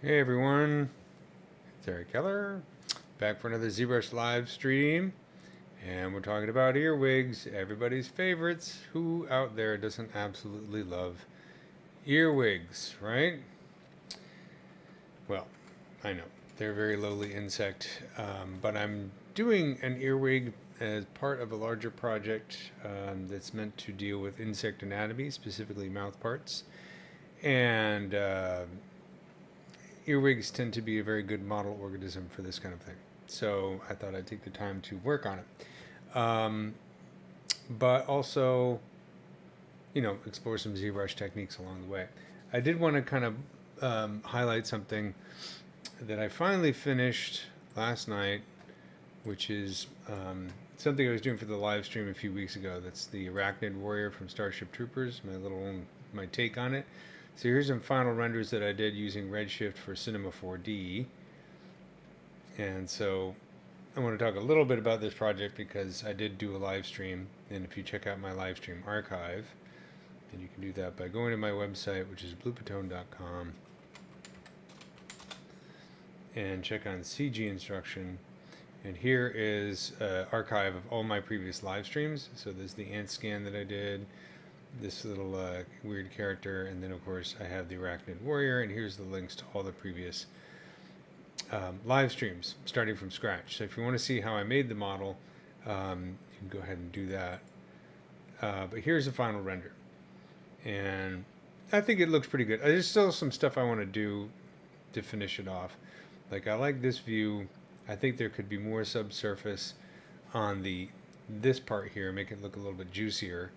Hey everyone, it's Keller, back for another ZBrush live stream, and we're talking about earwigs, everybody's favorites. Who out there doesn't absolutely love earwigs, right? Well, I know, they're a very lowly insect, but I'm doing an earwig as part of a larger project that's meant to deal with insect anatomy, specifically mouth parts, and earwigs tend to be a very good model organism for this kind of thing. So I thought I'd take the time to work on it. But also, explore some ZBrush techniques along the way. I did want to kind of highlight something that I finally finished last night, which is something I was doing for the live stream a few weeks ago. That's the Arachnid Warrior from Starship Troopers, my take on it. So here's some final renders that I did using Redshift for Cinema 4D. And so I want to talk a little bit about this project because I did do a live stream. And if you check out my live stream archive, and you can do that by going to my website, which is bloopatone.com, and check on CG instruction. And here is an archive of all my previous live streams. So there's the ant scan that I did, this little weird character, and then of course I have the Arachnid Warrior, and here's the links to all the previous live streams starting from scratch. So if you want to see how I made the model, you can go ahead and do that. But here's the final render, and I think it looks pretty good. There's still some stuff I want to do to finish it off. Like, I like this view. I think there could be more subsurface on this part here, make it look a little bit juicier.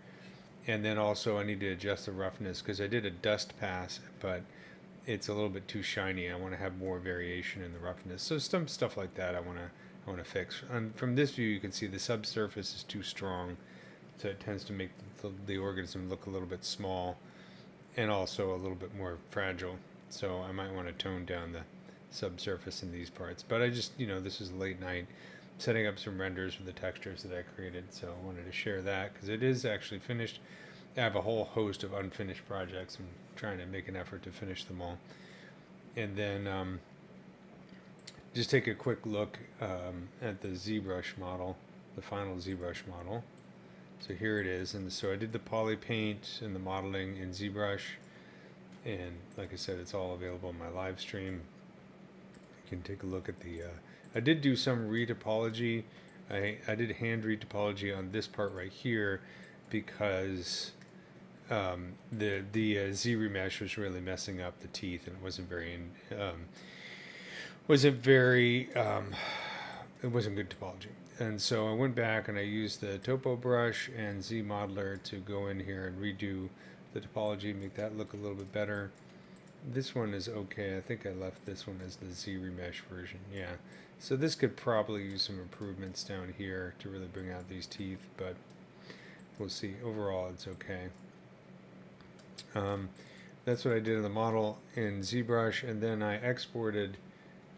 And then also I need to adjust the roughness because I did a dust pass, but it's a little bit too shiny. I want to have more variation in the roughness. So some stuff like that I want to fix. And from this view, you can see the subsurface is too strong, so it tends to make the organism look a little bit small and also a little bit more fragile. So I might want to tone down the subsurface in these parts. But I just, this is late night, setting up some renders for the textures that I created, so I wanted to share that because it is actually finished. I have a whole host of unfinished projects. I'm trying to make an effort to finish them all. And then just take a quick look at the ZBrush model, the final ZBrush model. So here it is, and so I did the poly paint and the modeling in ZBrush, and like I said, it's all available in my live stream. You can take a look at the I did do some retopology. I did hand retopology on this part right here because the Z remesh was really messing up the teeth, and it wasn't good topology. And so I went back and I used the topo brush and Z modeler to go in here and redo the topology, make that look a little bit better. This one is okay. I think I left this one as the Z remesh version. Yeah. So this could probably use some improvements down here to really bring out these teeth, but we'll see. Overall, it's okay. That's what I did in the model in ZBrush, and then I exported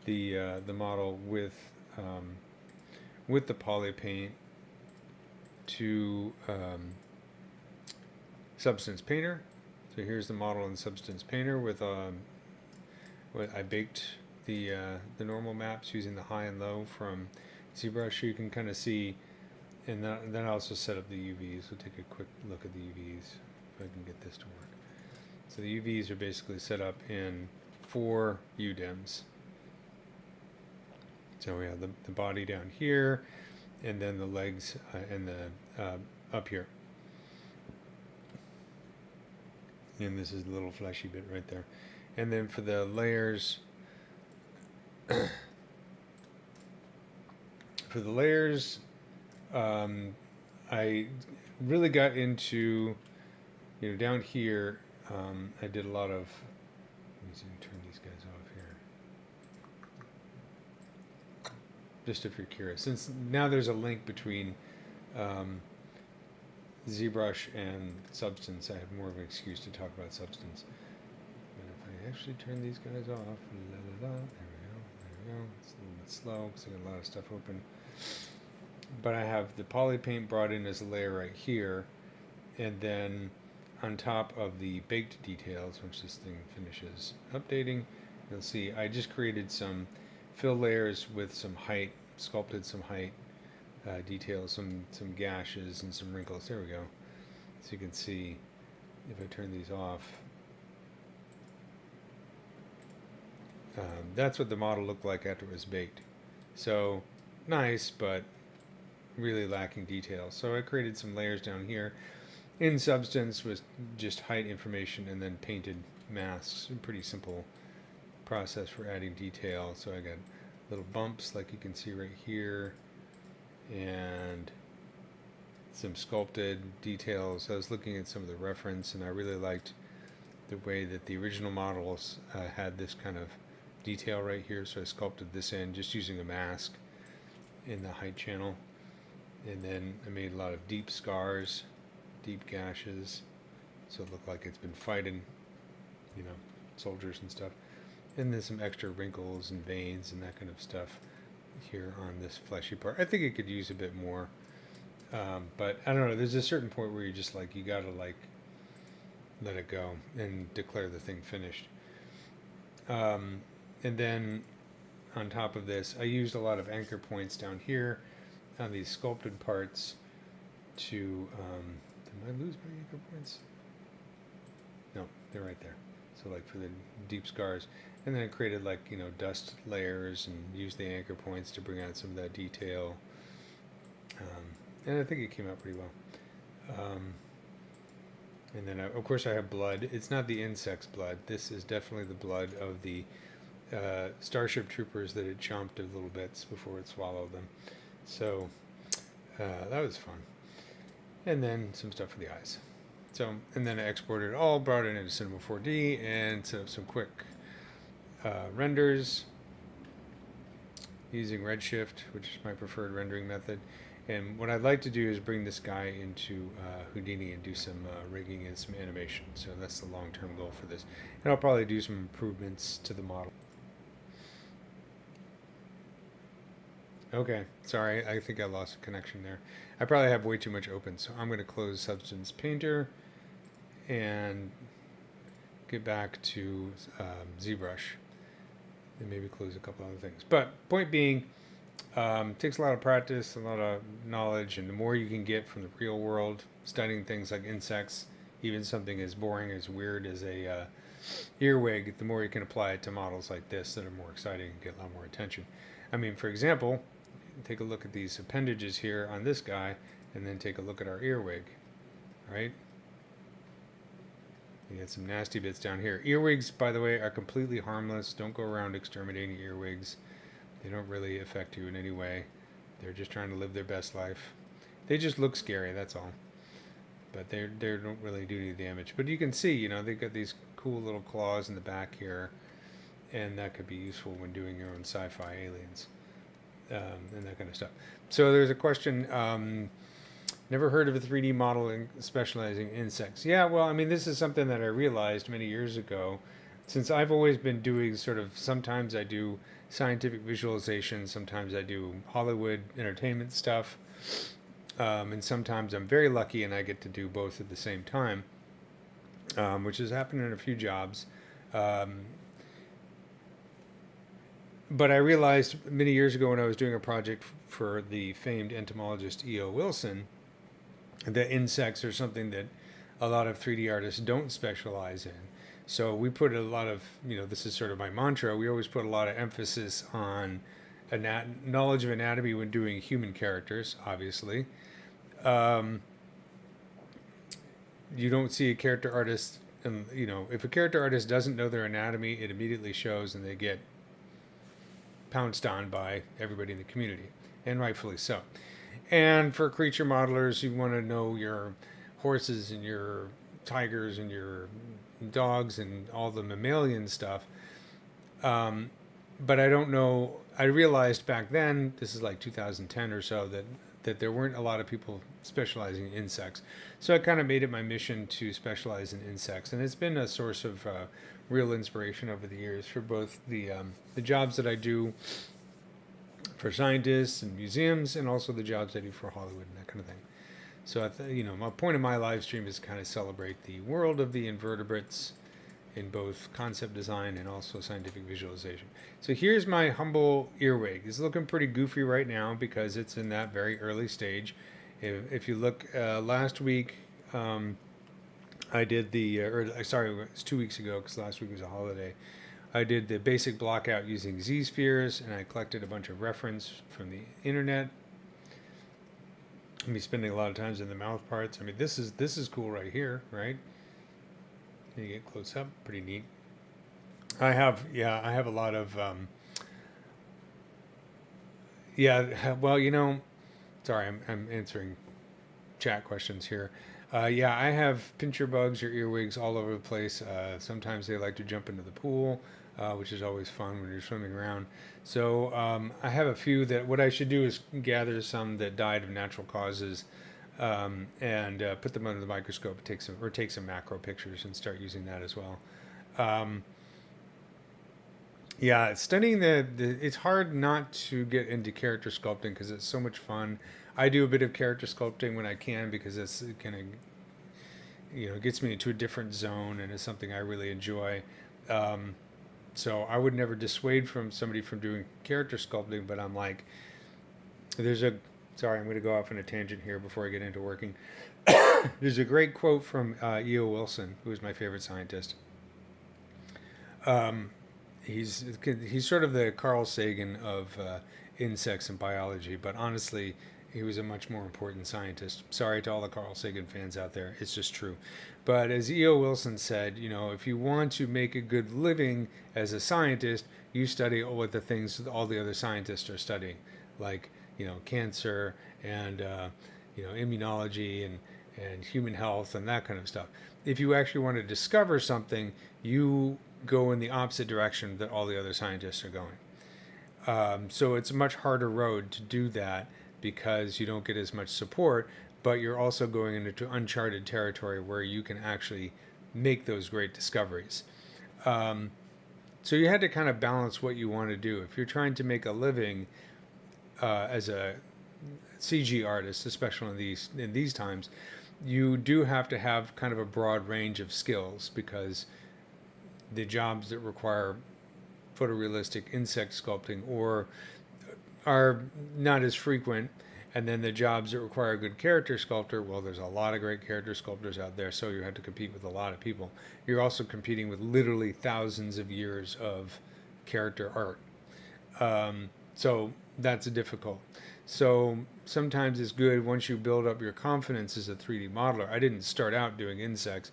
the model with the poly paint to Substance Painter. So here's the model in Substance Painter with I baked the normal maps using the high and low from ZBrush, so you can kind of see. And then I also set up the UVs. We'll take a quick look at the UVs if I can get this to work. So the UVs are basically set up in 4 UDIMs. So we have the body down here, and then the legs and the up here. And this is the little fleshy bit right there. And then for the layers, I really got into, down here, I did a lot of, let me see, turn these guys off here. Just if you're curious, since now there's a link between ZBrush and Substance, I have more of an excuse to talk about Substance. But if I actually turn these guys off, there we go. It's a little bit slow because I got a lot of stuff open. But I have the poly paint brought in as a layer right here, and then on top of the baked details, once this thing finishes updating, you'll see I just created some fill layers with some height, sculpted some height details, some gashes and some wrinkles. There we go. So you can see if I turn these off, that's what the model looked like after it was baked. So nice, but really lacking detail. So I created some layers down here. In substance was just height information and then painted masks. A pretty simple process for adding detail. So I got little bumps like you can see right here, and some sculpted details. I was looking at some of the reference, and I really liked the way that the original models had this kind of detail right here. So I sculpted this in just using a mask in the height channel. And then I made a lot of deep scars, deep gashes, so it looked like it's been fighting, you know, soldiers and stuff. And then some extra wrinkles and veins and that kind of stuff here on this fleshy part. I think it could use a bit more, but I don't know. There's a certain point where you're just like, you gotta like let it go and declare the thing finished. And then on top of this, I used a lot of anchor points down here on these sculpted parts to, did I lose my anchor points? No, they're right there. So like for the deep scars. And then I created like, you know, dust layers and used the anchor points to bring out some of that detail. And I think it came out pretty well. And then of course I have blood. It's not the insect's blood. This is definitely the blood of the Starship Troopers that it chomped of little bits before it swallowed them. So that was fun. And then some stuff for the eyes. So, and then I exported it all, brought it into Cinema 4D, and set up some quick renders using Redshift, which is my preferred rendering method. And what I'd like to do is bring this guy into Houdini and do some rigging and some animation. So that's the long-term goal for this. And I'll probably do some improvements to the model. Okay, sorry, I think I lost a connection there. I probably have way too much open, so I'm going to close Substance Painter and get back to ZBrush and maybe close a couple other things. But point being, takes a lot of practice, a lot of knowledge, and the more you can get from the real world, studying things like insects, even something as boring, as weird as a earwig, the more you can apply it to models like this that are more exciting and get a lot more attention. I mean, for example, take a look at these appendages here on this guy, and then take a look at our earwig, right? You got some nasty bits down here. Earwigs, by the way, are completely harmless. Don't go around exterminating earwigs. They don't really affect you in any way. They're just trying to live their best life. They just look scary, that's all. But they don't really do any damage. But you can see, you know, they've got these cool little claws in the back here, and that could be useful when doing your own sci-fi aliens and that kind of stuff. So there's a question, never heard of a 3D model specializing in insects. Yeah, well, I mean, this is something that I realized many years ago, since I've always been doing sort of, sometimes I do scientific visualization, sometimes I do Hollywood entertainment stuff, and sometimes I'm very lucky and I get to do both at the same time, which has happened in a few jobs. But I realized many years ago when I was doing a project for the famed entomologist E.O. Wilson that insects are something that a lot of 3D artists don't specialize in. So we put a lot of, you know, this is sort of my mantra, we always put a lot of emphasis on knowledge of anatomy when doing human characters, obviously. You don't see a character artist, and you know, if a character artist doesn't know their anatomy, it immediately shows and they get pounced on by everybody in the community, and rightfully so. And for creature modelers, you want to know your horses and your tigers and your dogs and all the mammalian stuff. But I don't know, I realized back then, this is like 2010 or so, that there weren't a lot of people specializing in insects. So I kind of made it my mission to specialize in insects. And it's been a source of real inspiration over the years for both the jobs that I do for scientists and museums, and also the jobs I do for Hollywood and that kind of thing. So, you know, my point of my live stream is kind of celebrate the world of the invertebrates in both concept design and also scientific visualization. So here's my humble earwig. It's looking pretty goofy right now because it's in that very early stage. If you look last week, I did sorry, it was 2 weeks ago because last week was a holiday. I did the basic block out using Z-spheres, and I collected a bunch of reference from the internet. I'm spending a lot of times in the mouth parts. I mean, this is cool right here, right? You get close up, pretty neat. I have a lot of well, sorry, I'm answering chat questions here. I have pincher bugs or earwigs all over the place. Sometimes they like to jump into the pool, which is always fun when you're swimming around. So I have a few that what I should do is gather some that died of natural causes and put them under the microscope, take some macro pictures and start using that as well. Studying it's hard not to get into character sculpting because it's so much fun. I do a bit of character sculpting when I can because it's kind of, gets me into a different zone and is something I really enjoy. So I would never dissuade somebody from doing character sculpting, but I'm like, sorry, I'm going to go off on a tangent here before I get into working. There's a great quote from E.O. Wilson, who is my favorite scientist. He's sort of the Carl Sagan of insects and biology, but honestly, he was a much more important scientist. Sorry to all the Carl Sagan fans out there. It's just true. But as E.O. Wilson said, if you want to make a good living as a scientist, you study all the things all the other scientists are studying, like, cancer and, immunology and human health and that kind of stuff. If you actually want to discover something, you go in the opposite direction that all the other scientists are going. So it's a much harder road to do that because you don't get as much support, but you're also going into uncharted territory where you can actually make those great discoveries. So you had to kind of balance what you want to do. If you're trying to make a living as a CG artist, especially in these times, you do have to have kind of a broad range of skills because the jobs that require photorealistic insect sculpting are not as frequent, and then the jobs that require a good character sculptor, well, there's a lot of great character sculptors out there, so you have to compete with a lot of people. You're also competing with literally thousands of years of character art. So that's difficult. So sometimes it's good once you build up your confidence as a 3D modeler. I didn't start out doing insects.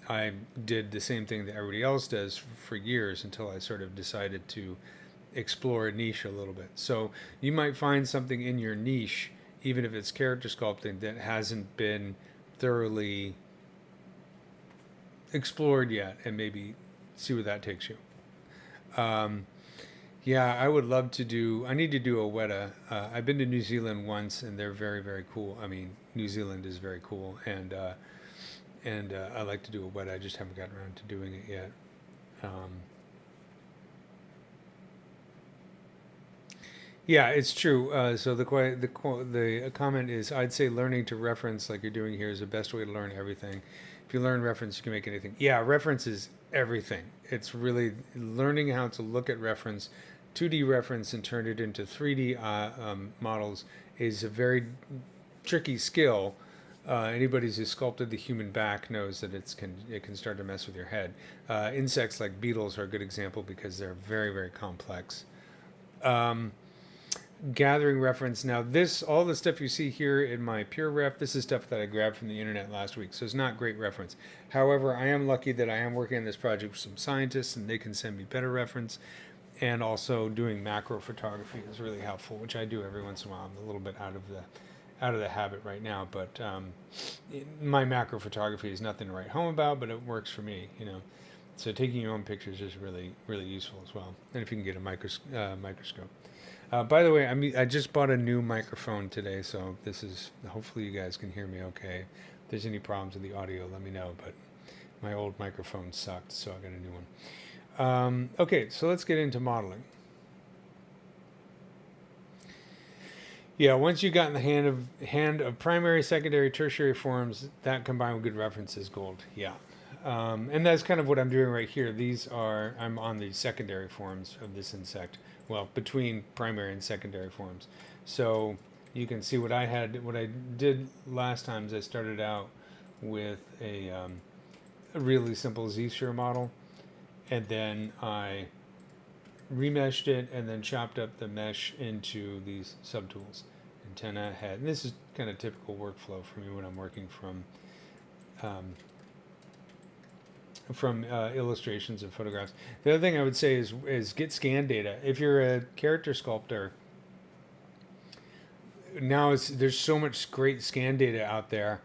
I did the same thing that everybody else does for years until I sort of decided to explore a niche a little bit. So you might find something in your niche, even if it's character sculpting, that hasn't been thoroughly explored yet, and maybe see where that takes you. I would love to I need to do a Weta. I've been to New Zealand once, and they're very, very cool. I mean, New Zealand is very cool, and I like to do a Weta. I just haven't gotten around to doing it yet. It's true. So the comment is, I'd say learning to reference like you're doing here is the best way to learn everything. If you learn reference, you can make anything. Yeah, reference is everything. It's really learning how to look at reference, 2D reference, and turn it into 3D models is a very tricky skill. Anybody who's sculpted the human back knows that it can start to mess with your head. Insects like beetles are a good example because they're very, very complex. Gathering reference. Now all the stuff you see here in my pure ref, this is stuff that I grabbed from the internet last week, so it's not great reference. However, I am lucky that I am working on this project with some scientists and they can send me better reference, and also doing macro photography is really helpful, which I do every once in a while. I'm a little bit out of the habit right now, but my macro photography is nothing to write home about, but it works for me, So taking your own pictures is really, really useful as well, and if you can get a microscope. By the way, I just bought a new microphone today, so hopefully you guys can hear me okay. If there's any problems with the audio, let me know, but my old microphone sucked, so I got a new one. Okay, so let's get into modeling. Yeah, once you got in the hand of primary, secondary, tertiary forms, that combined with good reference is gold. Yeah. And that's kind of what I'm doing right here. I'm on the secondary forms of this insect. Well, between primary and secondary forms. So you can see what I did last time is I started out with a really simple Z-sphere model, and then I remeshed it and then chopped up the mesh into these subtools. Antenna, head. And this is kind of typical workflow for me when I'm working from illustrations and photographs. The other thing I would say is get scan data. If you're a character sculptor, now there's so much great scan data out there.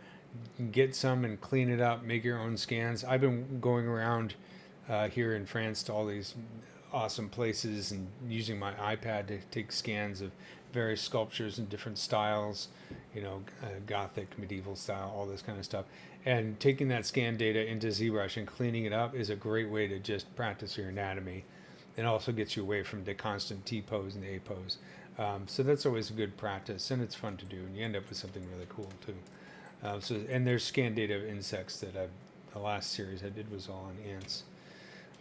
Get some and clean it up. Make your own scans. I've been going around here in France to all these awesome places and using my iPad to take scans of various sculptures in different styles, Gothic, medieval style, all this kind of stuff. And taking that scan data into ZBrush and cleaning it up is a great way to just practice your anatomy, and also gets you away from the constant T pose and A pose. So that's always a good practice, and it's fun to do, and you end up with something really cool too. And there's scan data of insects that the last series I did was all on ants.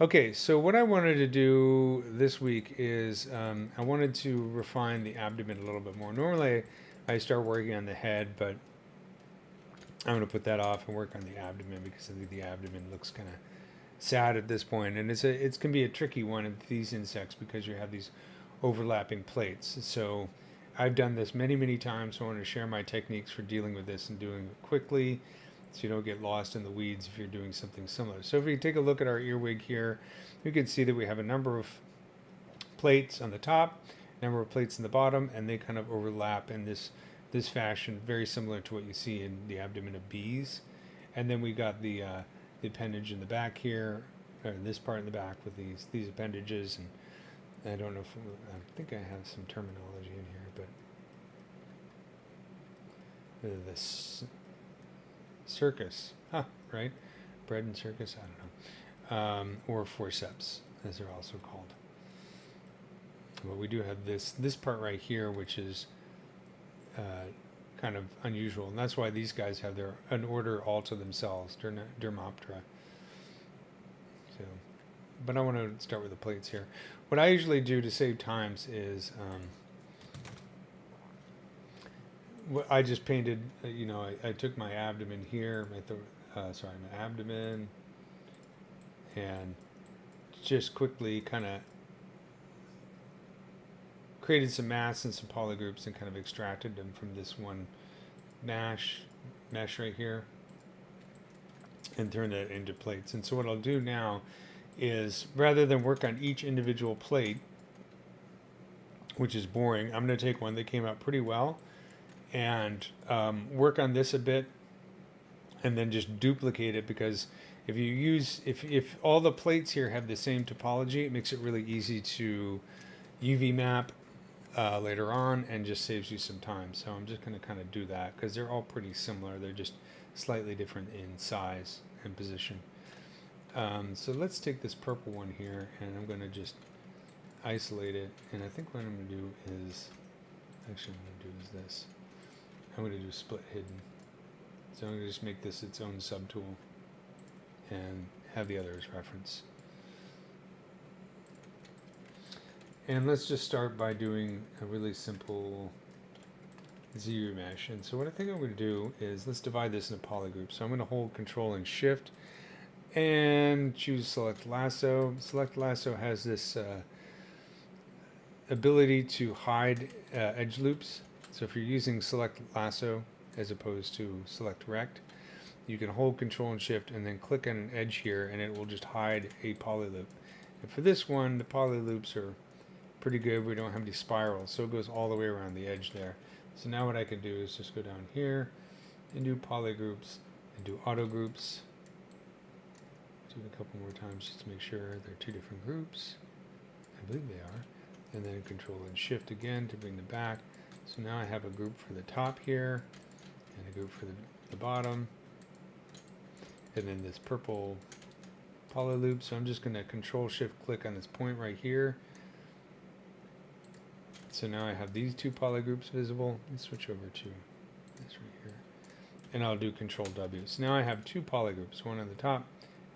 Okay, so what I wanted to do this week is I wanted to refine the abdomen a little bit more. Normally I start working on the head, but I'm going to put that off and work on the abdomen because I think the abdomen looks kind of sad at this point. And it's can be a tricky one in these insects because you have these overlapping plates. So I've done this many, many times. So I want to share my techniques for dealing with this and doing it quickly, so you don't get lost in the weeds if you're doing something similar. So if we take a look at our earwig here, you can see that we have a number of plates on the top, number of plates in the bottom, and they kind of overlap in this fashion, very similar to what you see in the abdomen of bees. And then we got the appendage in the back here, or this part in the back with these appendages. And I don't know if I think I have some terminology in here, but this circus, right? Bread and circus, I don't know, or forceps, as they're also called. But we do have this part right here, which is kind of unusual, and that's why these guys have an order all to themselves, Dermoptera. So, but I want to start with the plates here. What I usually do to save times is I just painted, I took my abdomen here, my abdomen, and just quickly kind of created some masks and some polygroups and kind of extracted them from this one mesh right here and turned that into plates. And so what I'll do now is, rather than work on each individual plate, which is boring, I'm going to take one that came out pretty well and work on this a bit and then just duplicate it, because if all the plates here have the same topology, it makes it really easy to UV map later on and just saves you some time. So I'm just going to kind of do that because they're all pretty similar. They're just slightly different in size and position. So let's take this purple one here, and I'm going to just isolate it. And I think what I'm going to do is, actually what I'm going to do is this. I'm going to do split hidden. So I'm going to just make this its own subtool and have the other as reference. And let's just start by doing a really simple Z mesh. And so what I think I'm going to do is, let's divide this into polygroups. So I'm going to hold Control and Shift and choose Select Lasso. Select Lasso has this ability to hide edge loops. So if you're using Select Lasso as opposed to Select Rect, you can hold Control and Shift and then click on an edge here, and it will just hide a poly loop. And for this one, the poly loops are pretty good. We don't have any spirals, so it goes all the way around the edge there. So now what I can do is just go down here and do poly groups and do auto groups. Do it a couple more times just to make sure they're two different groups. I believe they are. And then Control and Shift again to bring them back. So now I have a group for the top here and a group for the bottom. And then this purple poly loop. So I'm just going to Control Shift click on this point right here. So now I have these two polygroups visible. Let's switch over to this right here. And I'll do Control W. So now I have two polygroups, one on the top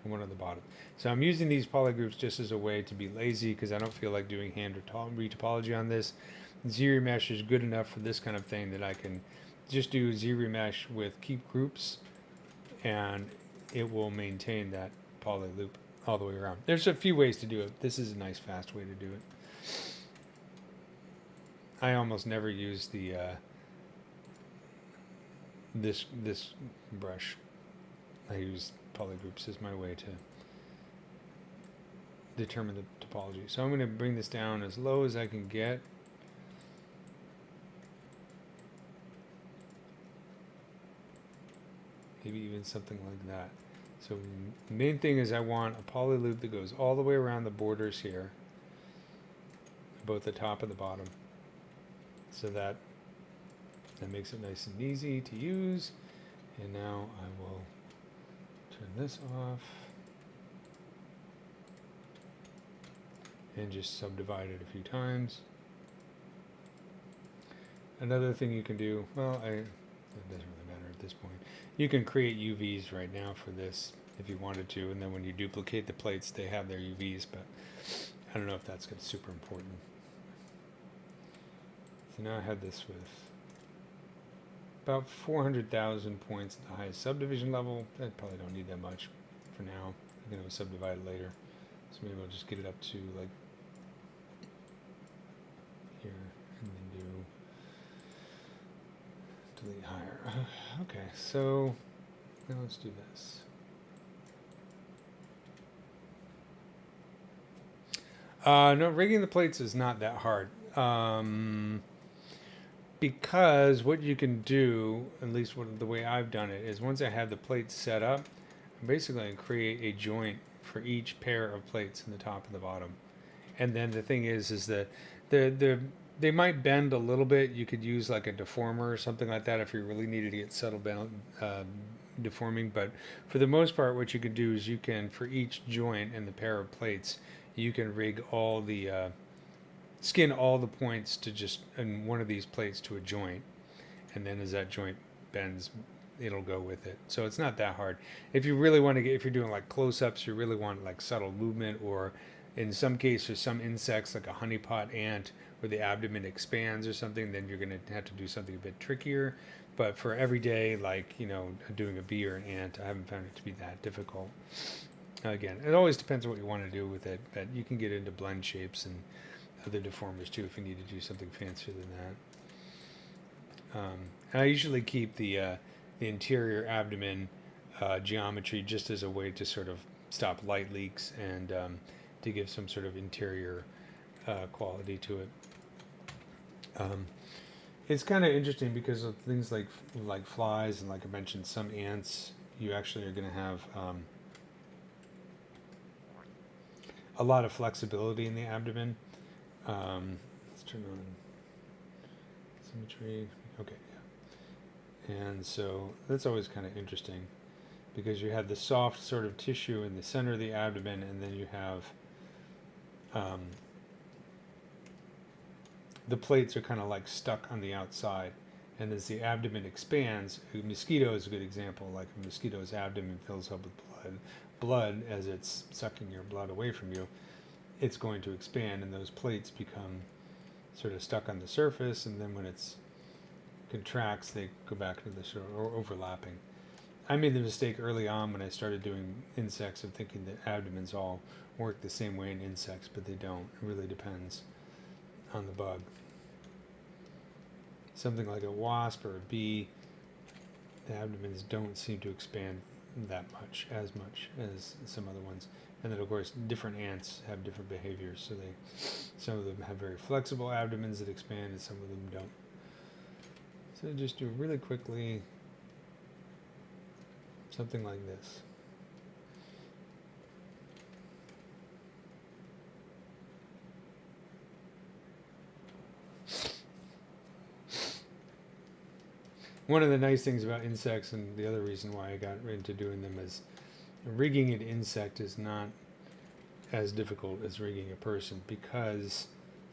and one on the bottom. So I'm using these polygroups just as a way to be lazy because I don't feel like doing hand retopology on this. ZRemesh is good enough for this kind of thing that I can just do ZRemesh with keep groups and it will maintain that poly loop all the way around. There's a few ways to do it. This is a nice fast way to do it. I almost never use the this brush. I use polygroups as my way to determine the topology. So I'm going to bring this down as low as I can get. Maybe even something like that. So the main thing is I want a poly loop that goes all the way around the borders here, both the top and the bottom. So that makes it nice and easy to use. And now I will turn this off and just subdivide it a few times. Another thing you can do, well, it doesn't really matter at this point. You can create UVs right now for this if you wanted to, and then when you duplicate the plates, they have their UVs, but I don't know if that's super important. So now I have this with about 400,000 points at the highest subdivision level. I probably don't need that much for now. I'm going to subdivide it later. So maybe I'll just get it up to like here and then do delete higher. Okay, so now let's do this. No, rigging the plates is not that hard. Because what you can do, at least the way I've done it, is once I have the plates set up, I'm basically going to create a joint for each pair of plates in the top and the bottom. And then the thing is that they might bend a little bit. You could use like a deformer or something like that if you really needed to get subtle deforming. But for the most part, what you can do is you can, for each joint in the pair of plates, you can rig all the skin all the points to just in one of these plates to a joint, and then as that joint bends, it'll go with it. So it's not that hard. If you really want to get, if you're doing like close-ups, you really want like subtle movement, or in some cases, some insects like a honeypot ant where the abdomen expands or something, then you're going to have to do something a bit trickier. But for everyday, like, you know, doing a bee or an ant, I haven't found it to be that difficult. Again, it always depends on what you want to do with it, but you can get into blend shapes and other deformers too if you need to do something fancier than that. And I usually keep the interior abdomen geometry just as a way to sort of stop light leaks and to give some sort of interior quality to it. It's kind of interesting because of things like flies and, like I mentioned, some ants, you actually are going to have a lot of flexibility in the abdomen. Let's turn on symmetry. Okay, yeah. And so that's always kind of interesting because you have the soft sort of tissue in the center of the abdomen, and then you have the plates are kind of like stuck on the outside. And as the abdomen expands, a mosquito is a good example. Like a mosquito's abdomen fills up with blood as it's sucking your blood away from you. It's going to expand, and those plates become sort of stuck on the surface, and then when it contracts, they go back to the sort of overlapping. I made the mistake early on when I started doing insects of thinking that abdomens all work the same way in insects, but they don't. It really depends on the bug. Something like a wasp or a bee, the abdomens don't seem to expand as much as some other ones. And then, of course, different ants have different behaviors. So some of them have very flexible abdomens that expand, and some of them don't. So just do really quickly something like this. One of the nice things about insects, and the other reason why I got into doing them, is rigging an insect is not as difficult as rigging a person, because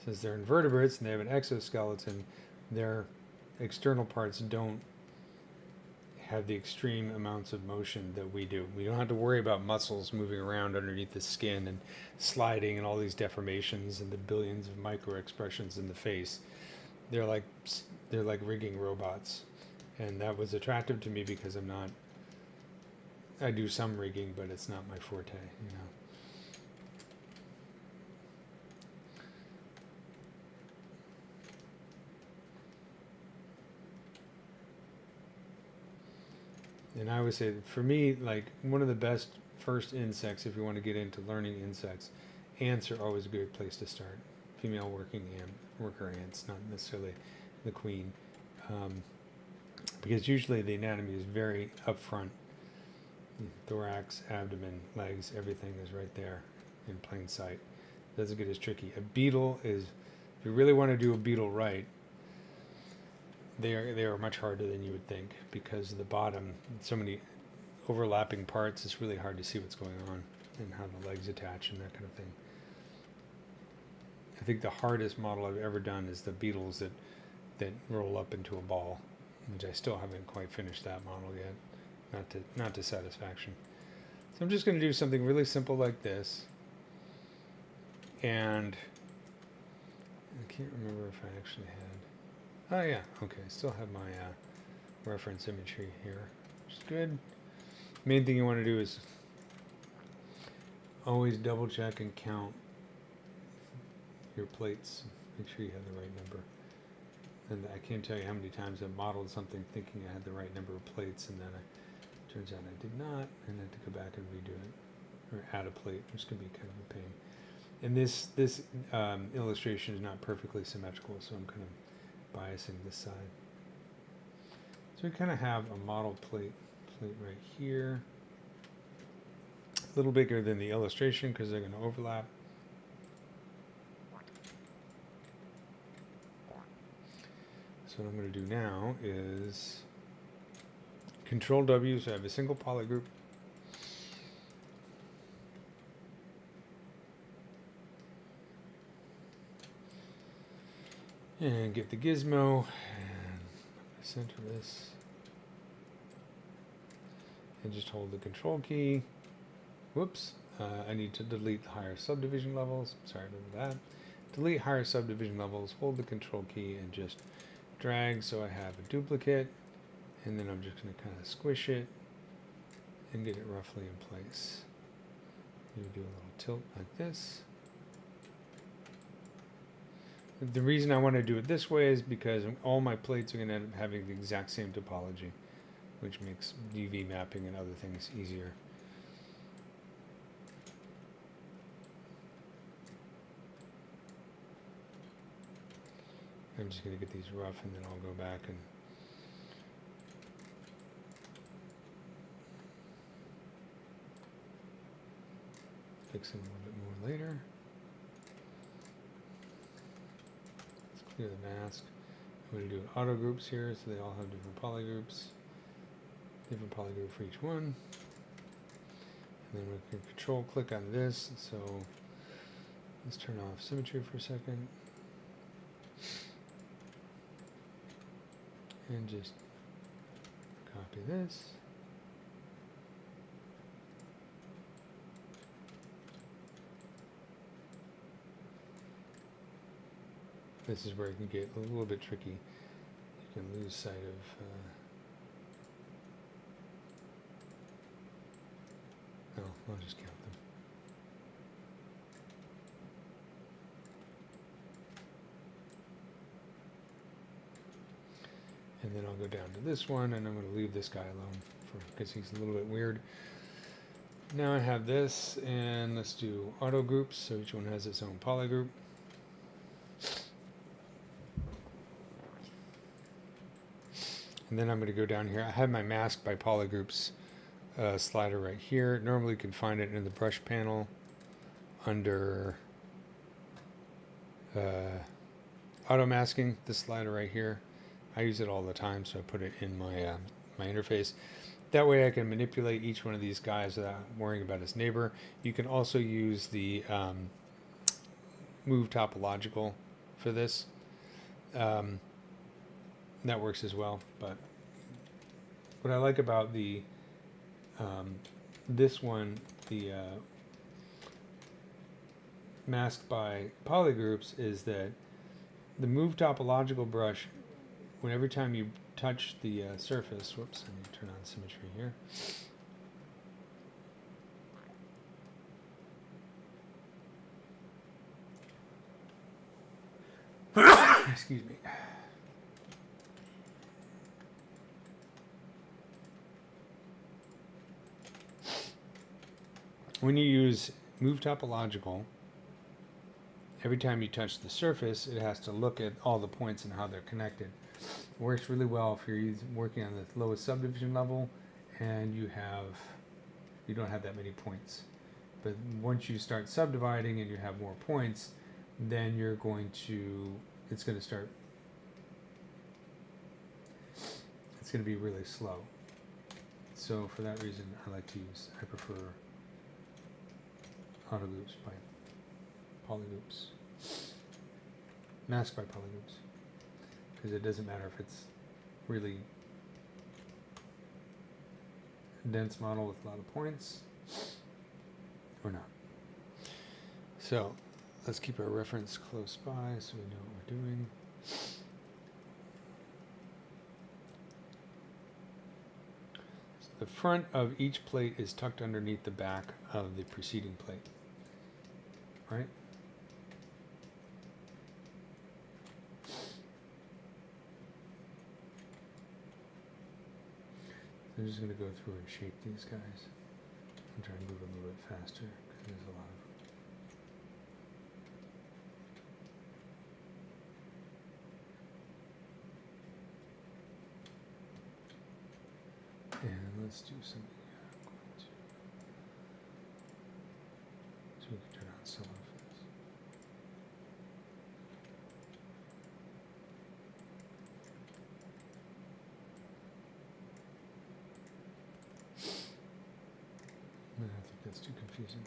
since they're invertebrates and they have an exoskeleton, their external parts don't have the extreme amounts of motion that we do. We don't have to worry about muscles moving around underneath the skin and sliding and all these deformations and the billions of micro expressions in the face. They're like rigging robots, and that was attractive to me because I do some rigging, but it's not my forte, you know. And I would say, for me, like, one of the best first insects, if you want to get into learning insects, ants are always a good place to start. Female worker ants, not necessarily the queen, because usually the anatomy is very upfront. Thorax, abdomen, legs, everything is right there in plain sight. Doesn't get as tricky. A beetle is, if you really want to do a beetle right, they are much harder than you would think, because of the bottom, so many overlapping parts. It's really hard to see what's going on and how the legs attach and that kind of thing. I think the hardest model I've ever done is the beetles that roll up into a ball, which I still haven't quite finished that model yet, not to satisfaction. So I'm just going to do something really simple like this, and I can't remember if I actually had. Oh yeah, okay, I still have my reference imagery here, which is good. Main thing you want to do is always double check and count your plates. Make sure you have the right number. And I can't tell you how many times I've modeled something thinking I had the right number of plates, and then it turns out I did not, and I had to go back and redo it, or add a plate, which can be kind of a pain. And this illustration is not perfectly symmetrical, so I'm kind of biasing this side. So we kind of have a model plate right here, a little bigger than the illustration because they're going to overlap. So what I'm going to do now is Control W, so I have a single polygroup. And get the gizmo, and center this, and just hold the control key. Whoops, I need to delete the higher subdivision levels. Sorry about that. Delete higher subdivision levels, hold the control key, and just drag so I have a duplicate, and then I'm just going to kind of squish it and get it roughly in place. Maybe do a little tilt like this. The reason I want to do it this way is because all my plates are going to end up having the exact same topology, which makes UV mapping and other things easier. I'm just going to get these rough, and then I'll go back and fix them a little bit more later. Clear the mask. I'm going to do auto groups here, so they all have different polygroups. Different polygroup for each one. And then we can control click on this. So let's turn off symmetry for a second. And just copy this. This is where it can get a little bit tricky. You can lose sight of I'll just count them. And then I'll go down to this one, and I'm going to leave this guy alone because he's a little bit weird. Now I have this, and let's do auto groups, so each one has its own polygroup. And then I'm going to go down here. I have my mask by polygroups slider right here. Normally you can find it in the brush panel under auto masking, this slider right here. I use it all the time, so I put it in my my interface. That way I can manipulate each one of these guys without worrying about his neighbor. You can also use the move topological for this. That works as well, but what I like about the this one, the masked by polygroups, is that the move topological brush, when every time you touch the surface, whoops, I need to turn on symmetry here. Excuse me. When you use move topological, every time you touch the surface, it has to look at all the points and how they're connected. It works really well if you're working on the lowest subdivision level and you don't have that many points. But once you start subdividing and you have more points, then you're going to, it's going to be really slow. So for that reason, I prefer auto loops by polygroups, masked by polygroups, because it doesn't matter if it's really a dense model with a lot of points or not. So let's keep our reference close by so we know what we're doing. The front of each plate is tucked underneath the back of the preceding plate, right? I'm just going to go through and shape these guys. I'm trying to move a little bit faster because there's a lot of. And let's do something. So we can turn on some of this. I think that's too confusing.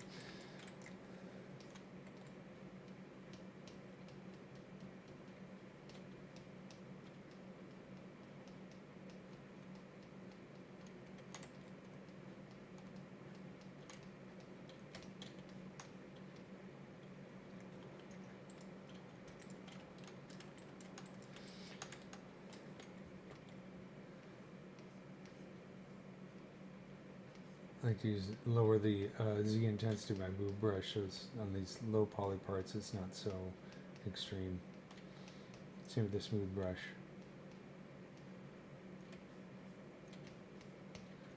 I like to lower the Z intensity by move brush, so it's on these low poly parts it's not so extreme. Same with the smooth brush.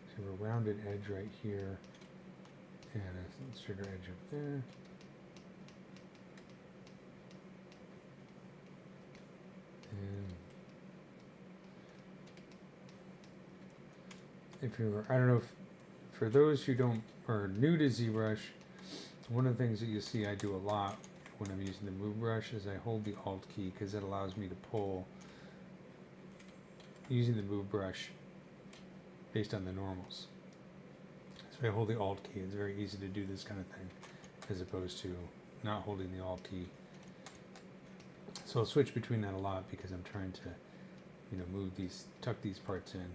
So we have a rounded edge right here and a straighter edge up there. And if you're, I don't know if for those who are new to ZBrush, one of the things that you see I do a lot when I'm using the move brush is I hold the Alt key because it allows me to pull using the move brush based on the normals. So I hold the Alt key. It's very easy to do this kind of thing as opposed to not holding the Alt key. So I'll switch between that a lot because I'm trying to, move these, tuck these parts in.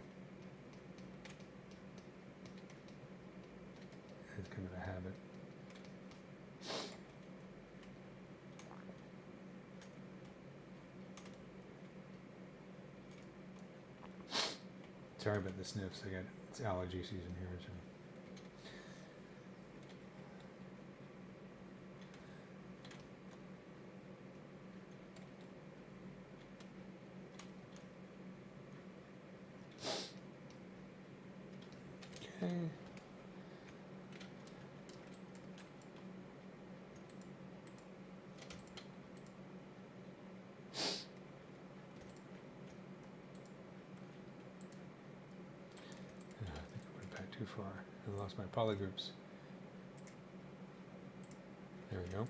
It's kind of a habit. Sorry about the sniffs. It's allergy season here, so. Okay. Too far. I lost my polygroups. There we go.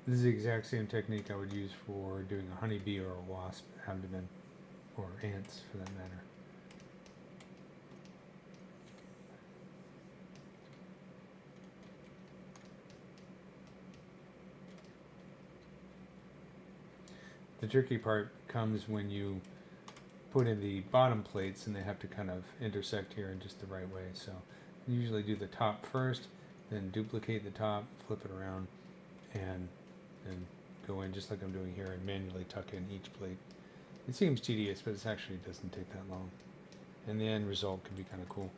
This is the exact same technique I would use for doing a honeybee or a wasp abdomen, or ants for that matter. The tricky part comes when you put in the bottom plates and they have to kind of intersect here in just the right way. So I usually do the top first, then duplicate the top, flip it around, and go in just like I'm doing here and manually tuck in each plate. It seems tedious, but it actually doesn't take that long. And the end result can be kind of cool.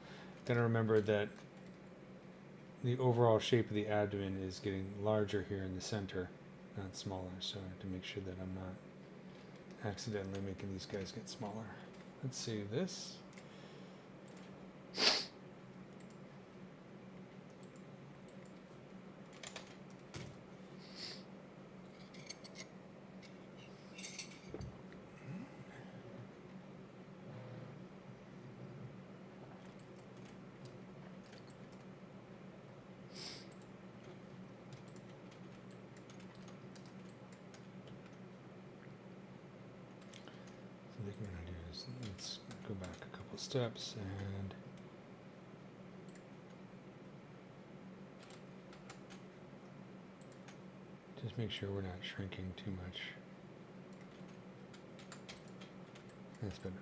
Gotta remember that the overall shape of the abdomen is getting larger here in the center, not smaller, so I have to make sure that I'm not accidentally making these guys get smaller. Let's save this. What I'm going to do is, let's go back a couple steps and just make sure we're not shrinking too much. That's better.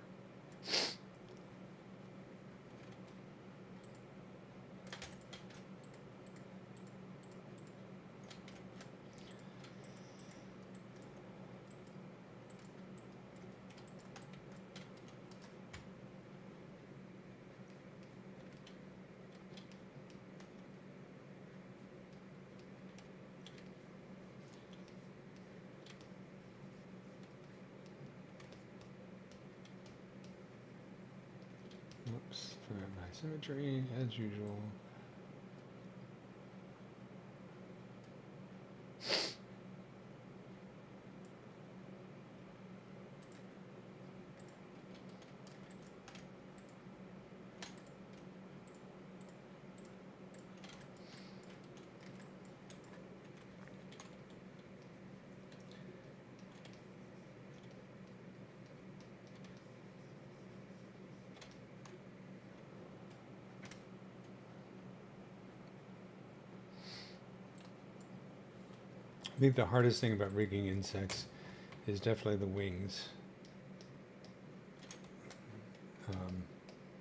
Whoops, forgot my symmetry as usual. I think the hardest thing about rigging insects is definitely the wings,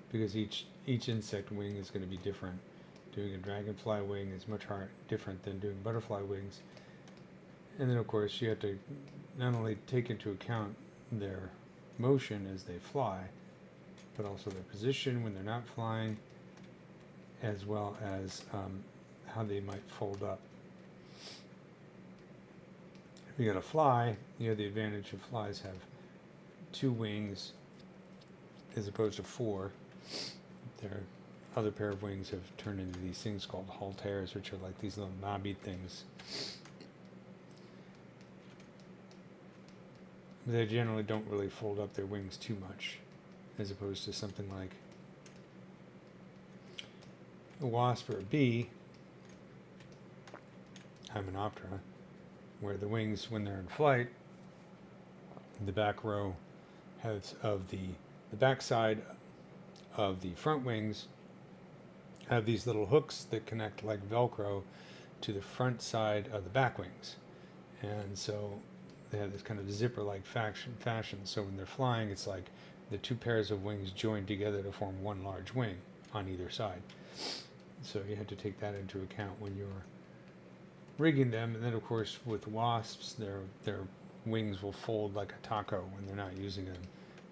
because each insect wing is going to be different. Doing a dragonfly wing is much different than doing butterfly wings, and then of course you have to not only take into account their motion as they fly, but also their position when they're not flying, as well as how they might fold up. If you got a fly, you have the advantage of flies have 2 wings as opposed to 4. Their other pair of wings have turned into these things called halteres, which are like these little knobby things. They generally don't really fold up their wings too much, as opposed to something like a wasp or a bee, Hymenoptera, where the wings, when they're in flight, the back row has of the back side of the front wings have these little hooks that connect like Velcro to the front side of the back wings, and so they have this kind of zipper-like fashion. So when they're flying, it's like the 2 pairs of wings joined together to form one large wing on either side. So you have to take that into account when you're rigging them. And then of course with wasps, their wings will fold like a taco when they're not using them,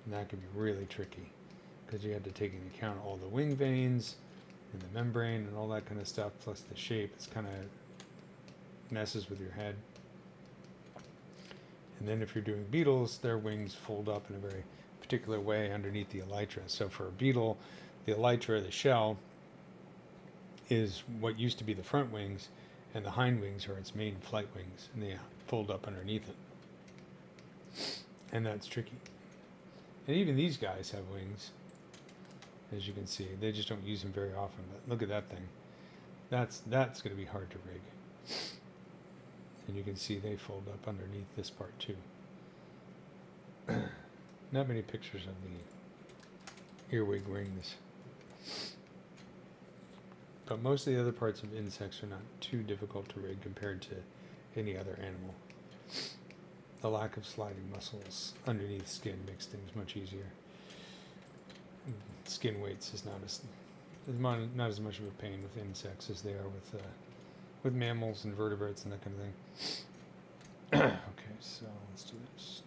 and that can be really tricky because you have to take into account all the wing veins and the membrane and all that kind of stuff, plus the shape. It's kind of messes with your head. And then if you're doing beetles, their wings fold up in a very particular way underneath the elytra. So for a beetle, the elytra, the shell, is what used to be the front wings, and the hind wings are its main flight wings, and they fold up underneath it. And that's tricky. And even these guys have wings, as you can see. They just don't use them very often. But look at that thing. That's going to be hard to rig. And you can see they fold up underneath this part too. Not many pictures of the earwig rings. But most of the other parts of insects are not too difficult to rig compared to any other animal. The lack of sliding muscles underneath skin makes things much easier. Skin weights is not as much of a pain with insects as they are with mammals and vertebrates and that kind of thing. Okay, so let's do this.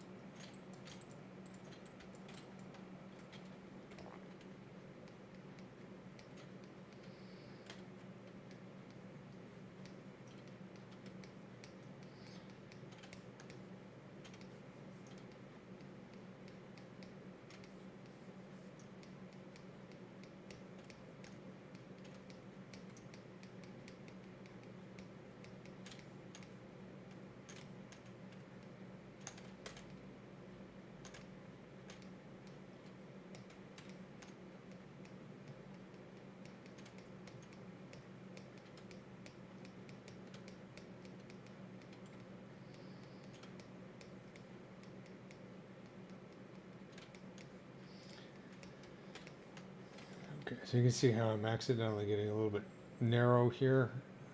Okay, so you can see how I'm accidentally getting a little bit narrow here.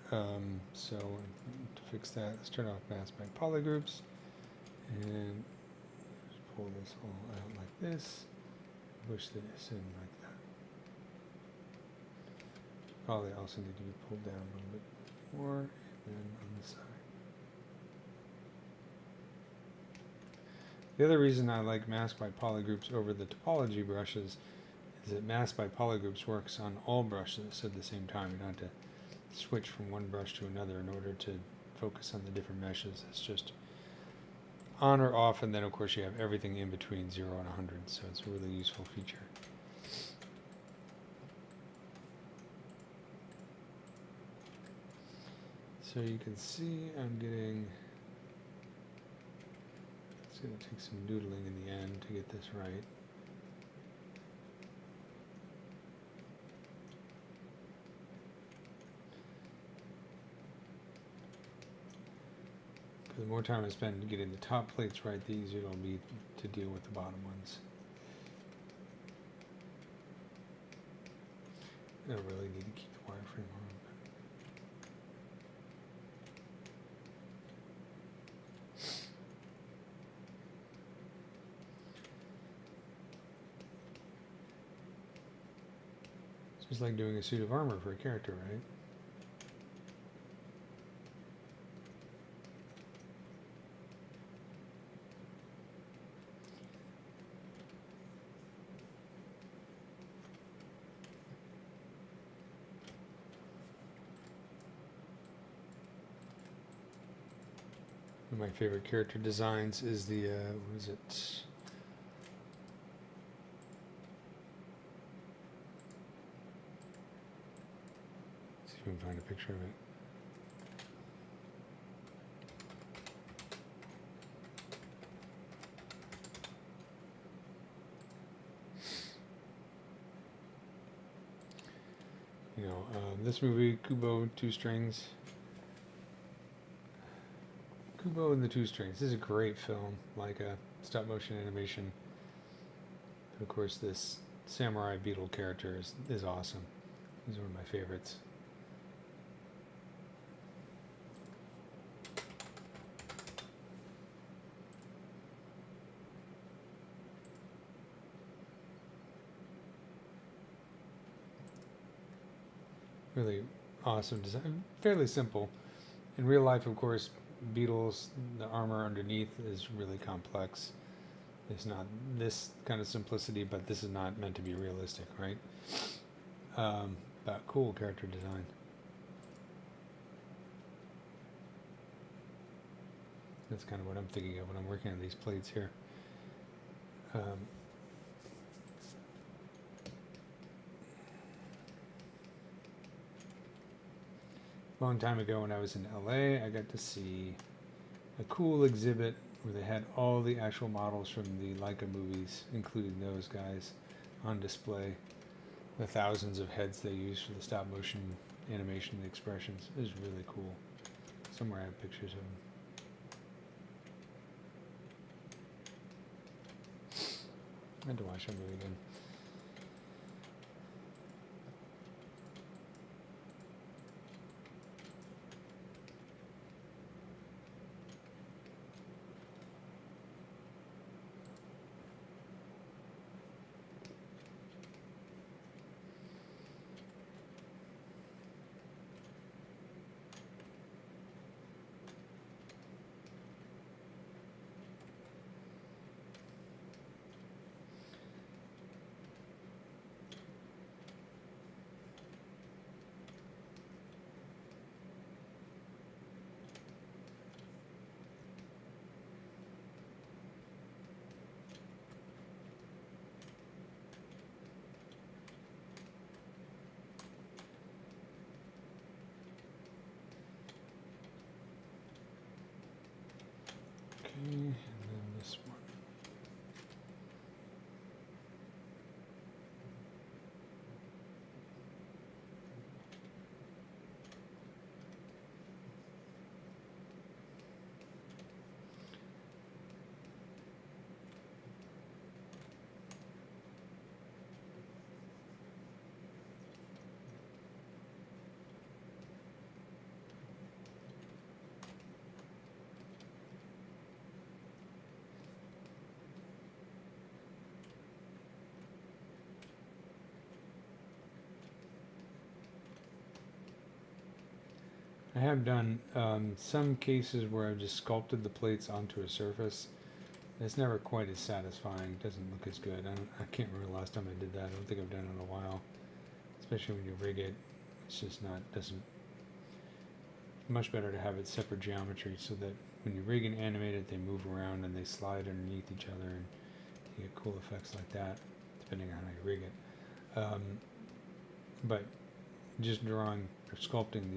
So to fix that, let's turn off mask by polygroups and just pull this all out like this. Push this in like that. Probably also need to be pulled down a little bit more, and then on the side. The other reason I like mask by polygroups over the topology brushes is that mask by polygroups works on all brushes at the same time. You don't have to switch from one brush to another in order to focus on the different meshes. It's just on or off, and then of course you have everything in between 0 and 100, so it's a really useful feature. So you can see I'm getting, it's going to take some doodling in the end to get this right. The more time I spend getting the top plates right, the easier it'll be to deal with the bottom ones. I don't really need to keep the wireframe on. It's just like doing a suit of armor for a character, right? One of my favorite character designs is the, what is it? See if we can find a picture of it. You know, this movie, Kubo, Two Strings. Kubo and the Two Strings. This is a great film, like a stop motion animation. And of course, this samurai beetle character is awesome. He's one of my favorites. Really awesome design. Fairly simple. In real life, of course, beetles, the armor underneath is really complex. It's not this kind of simplicity, but this is not meant to be realistic, right? But cool character design. That's kind of what I'm thinking of when I'm working on these plates here. A long time ago when I was in LA, I got to see a cool exhibit where they had all the actual models from the Leica movies, including those guys, on display. The thousands of heads they used for the stop motion animation expressions. It was really cool. Somewhere I have pictures of them. I had to watch that movie again. And then this one. I have done some cases where I've just sculpted the plates onto a surface. It's never quite as satisfying. It doesn't look as good. I can't remember the last time I did that. I don't think I've done it in a while. Especially when you rig it. It's just not, doesn't, much better to have it separate geometry so that when you rig and animate it, they move around and they slide underneath each other and you get cool effects like that, depending on how you rig it. But just drawing or sculpting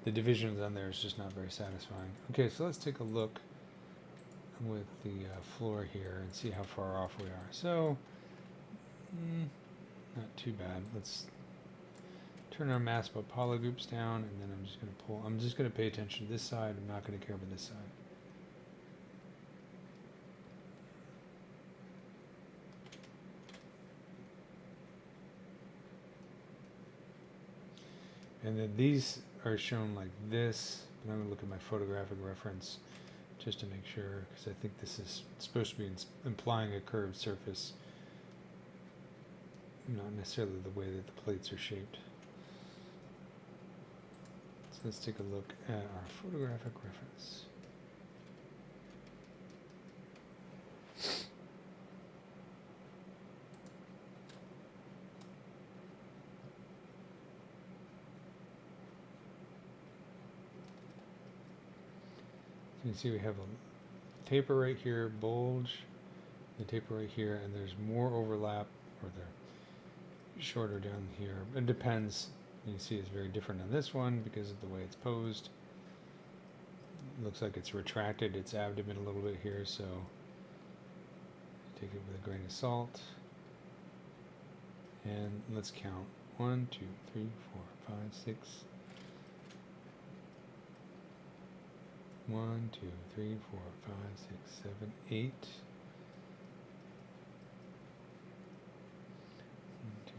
the divisions on there is just not very satisfying. Okay, so let's take a look with the floor here and see how far off we are. So, not too bad. Let's turn our mask by polygroups down, and then I'm just going to pull. I'm just going to pay attention to this side. I'm not going to care about this side. And then these are shown like this, but I'm going to look at my photographic reference just to make sure, because I think this is supposed to be implying a curved surface, not necessarily the way that the plates are shaped. So let's take a look at our photographic reference. You can see we have a taper right here, bulge, the taper right here, and there's more overlap, or they're shorter down here. It depends. You can see it's very different on this one because of the way it's posed. It looks like it's retracted its abdomen a little bit here, so take it with a grain of salt. And let's count. 1, 2, 3, 4, 5, 6. 1, 2, 3, 4, 5, 6, 7, 8. 1, 2, 3,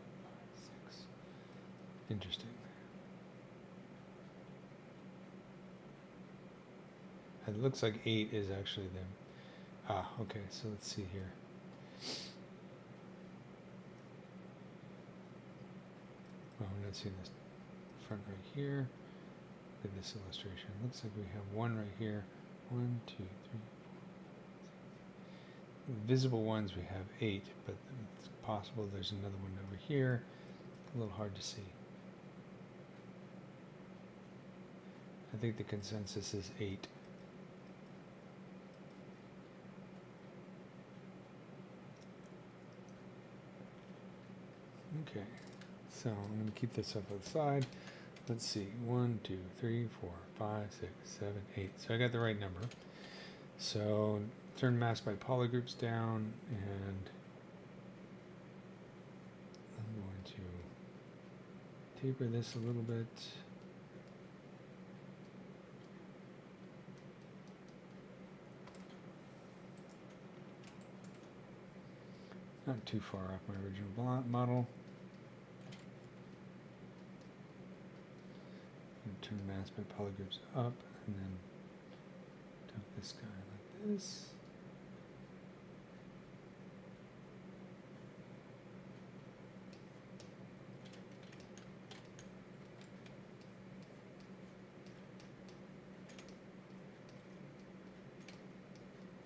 4, 5, 6. Interesting. It looks like 8 is actually them. Ah, okay, so let's see here. Well, we're not seeing this front right here. Look at this illustration. Looks like we have 1 right here. 1, 2, 3, 4. Visible ones we have 8, but it's possible there's another one over here. A little hard to see. I think the consensus is 8. Okay, so I'm going to keep this up on the side. Let's see, 1, 2, 3, 4, 5, 6, 7, 8. So I got the right number. So turn mask by polygroups down, and I'm going to taper this a little bit. Not too far off my original model. Turn mask by polygroups up, and then tuck this guy like this.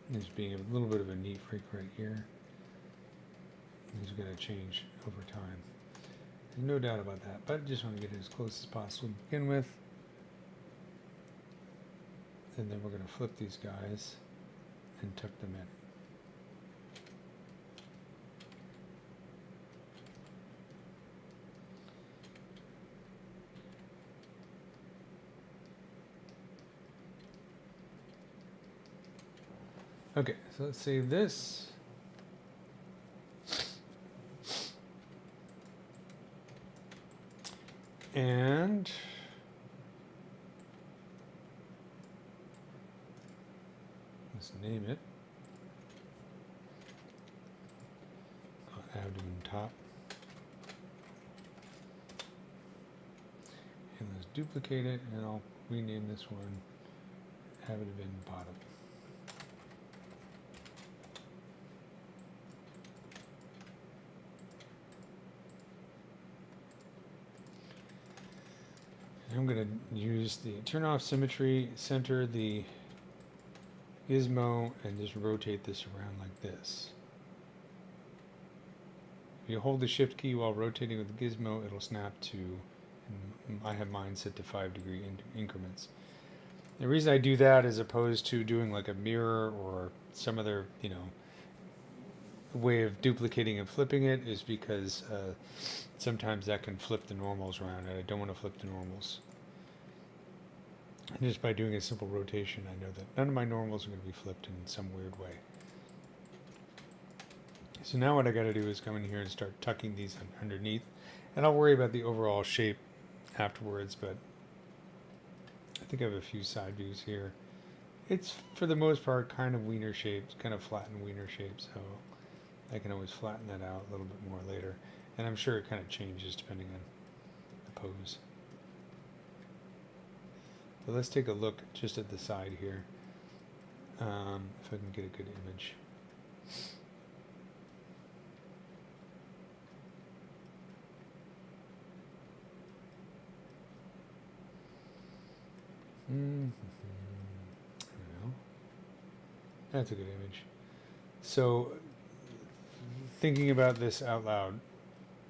There's being a little bit of a neat freak right here. He's going to change over time. There's no doubt about that, but I just want to get it as close as possible to begin with. And then we're going to flip these guys and tuck them in. Okay, so let's save this. And let's name it. Abdomen top. And let's duplicate it, and I'll rename this one abdomen bottom. I'm going to use the turn off symmetry, center the gizmo, and just rotate this around like this. If you hold the shift key while rotating with the gizmo, it'll snap to, I have mine set to 5-degree increments. The reason I do that as opposed to doing like a mirror or some other, way of duplicating and flipping it is because sometimes that can flip the normals around, and I don't want to flip the normals. And just by doing a simple rotation, I know that none of my normals are going to be flipped in some weird way. So now what I got to do is come in here and start tucking these underneath, and I'll worry about the overall shape afterwards, but I think I have a few side views here. It's, for the most part, kind of wiener shapes, kind of flattened wiener shapes, so I can always flatten that out a little bit more later. And I'm sure it kind of changes depending on the pose. But let's take a look just at the side here, if I can get a good image. Well, that's a good image. So, thinking about this out loud,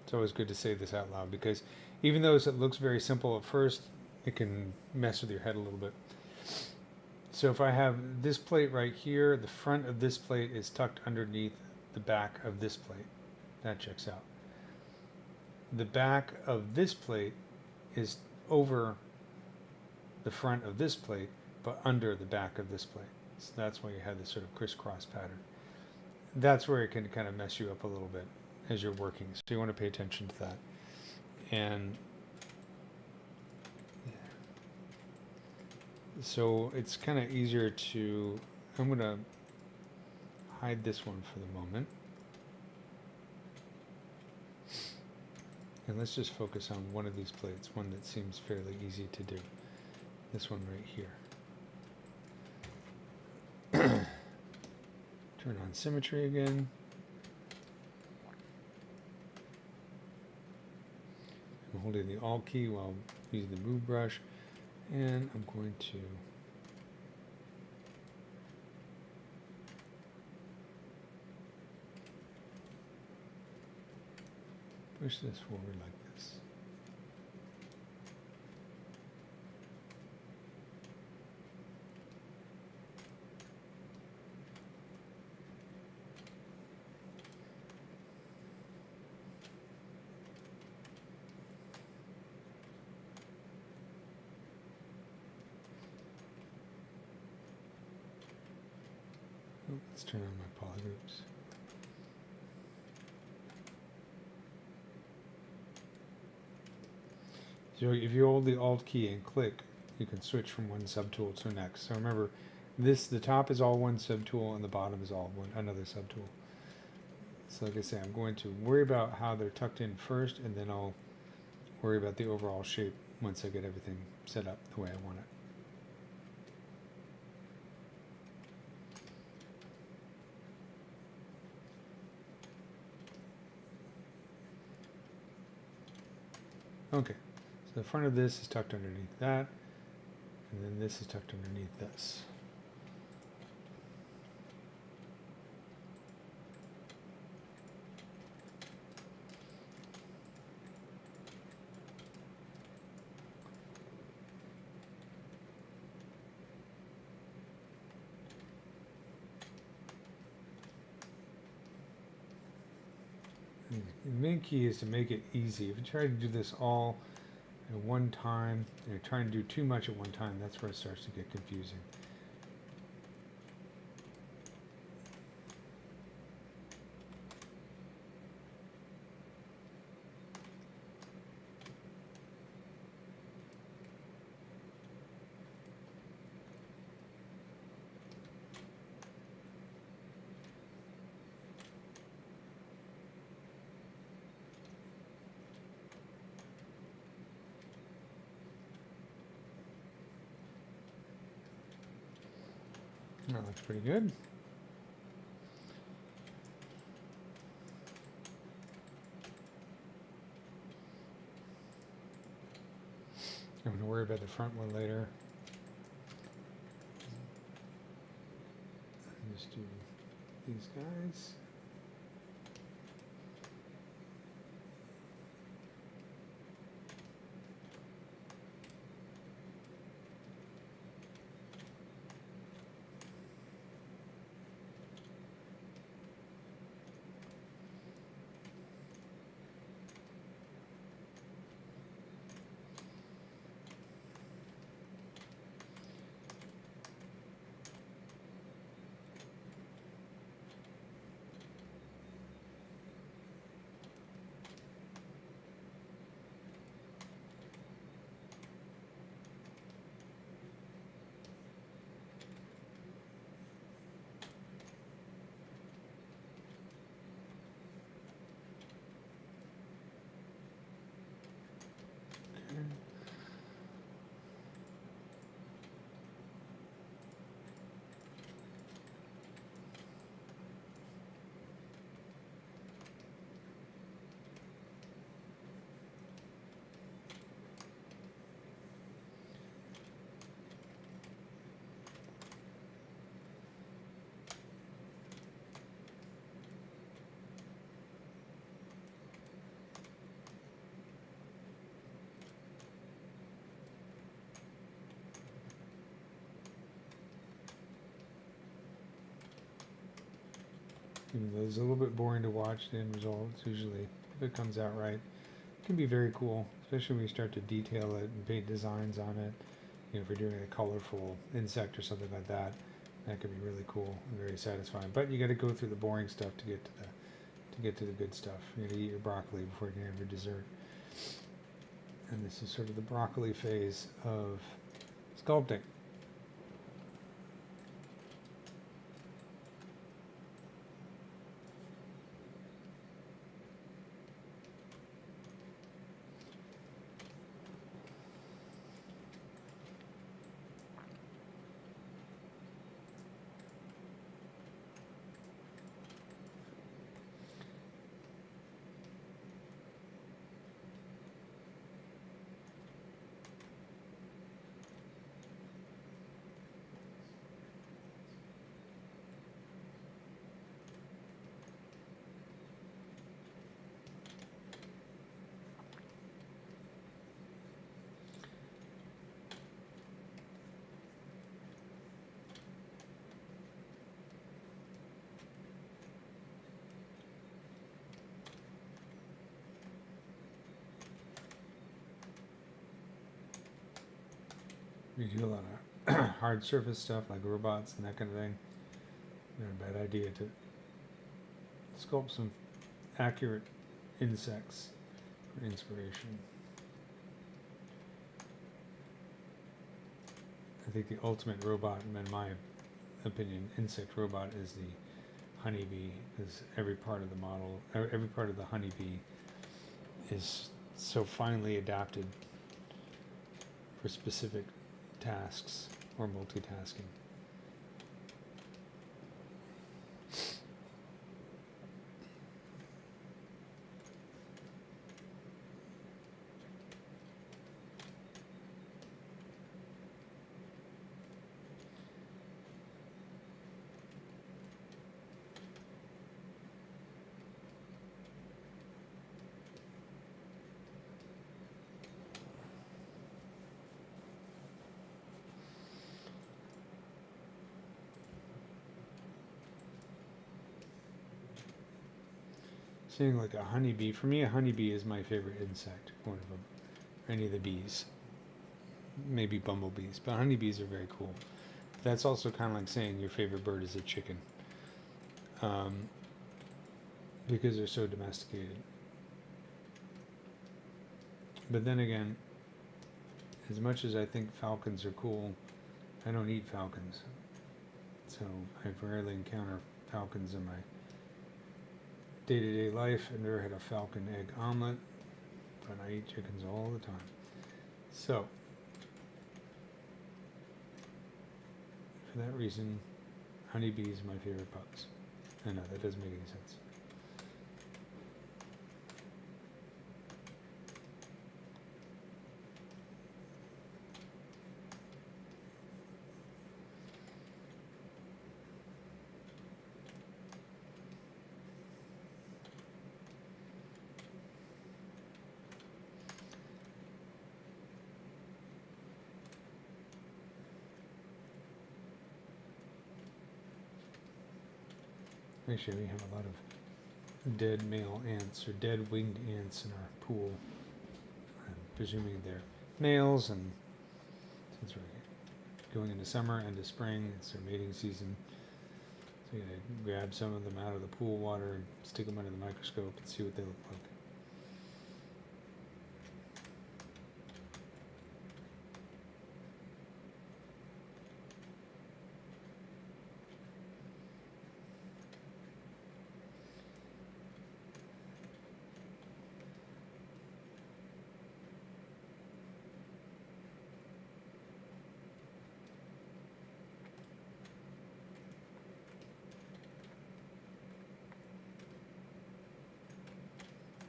it's always good to say this out loud, because even though it looks very simple at first, it can mess with your head a little bit. So if I have this plate right here, the front of this plate is tucked underneath the back of this plate. That checks out. The back of this plate is over the front of this plate, but under the back of this plate. So that's why you have this sort of crisscross pattern. That's where it can kind of mess you up a little bit as you're working. So you want to pay attention to that. And yeah. So it's kind of easier to, I'm going to hide this one for the moment. And let's just focus on one of these plates, one that seems fairly easy to do. This one right here. Turn on symmetry again. I'm holding the Alt key while using the move brush, and I'm going to push this forward like this. Let's turn on my polygroups. So if you hold the Alt key and click, you can switch from one subtool to the next. So remember, the top is all one subtool and the bottom is all another subtool. So like I say, I'm going to worry about how they're tucked in first, and then I'll worry about the overall shape once I get everything set up the way I want it. Okay, so the front of this is tucked underneath that, and then this is tucked underneath this. The main key is to make it easy. If you try to do this all at one time, and you're trying to do too much at one time, that's where it starts to get confusing. That looks pretty good. I'm going to worry about the front one later. Just do these guys. Even though it's a little bit boring to watch, the end result, it's usually, if it comes out right, it can be very cool, especially when you start to detail it and paint designs on it. You know, if you're doing a colorful insect or something like that, that could be really cool and very satisfying. But you got to go through the boring stuff to get to the good stuff. You got to eat your broccoli before you can have your dessert. And this is sort of the broccoli phase of sculpting. You do a lot of hard surface stuff like robots and that kind of thing. Not a bad idea to sculpt some accurate insects for inspiration. I think the ultimate robot, in my opinion, insect robot, is the honeybee, because every part of the model, every part of the honeybee is so finely adapted for specific tasks or multitasking. Saying like a honeybee, for me a honeybee is my favorite insect, one of them. Any of the bees, maybe bumblebees, but honeybees are very cool. That's also kind of like saying your favorite bird is a chicken, because they're so domesticated. But then again, as much as I think falcons are cool, I don't eat falcons, so I rarely encounter falcons in my day-to-day life. I've never had a falcon egg omelet, but I eat chickens all the time. So, for that reason, honeybees are my favorite bugs. I know, that doesn't make any sense. Actually, we have a lot of dead male ants, or dead winged ants in our pool. I'm presuming they're males, and since we're going into summer, into spring, it's their mating season. So I'm going to grab some of them out of the pool water and stick them under the microscope and see what they look like.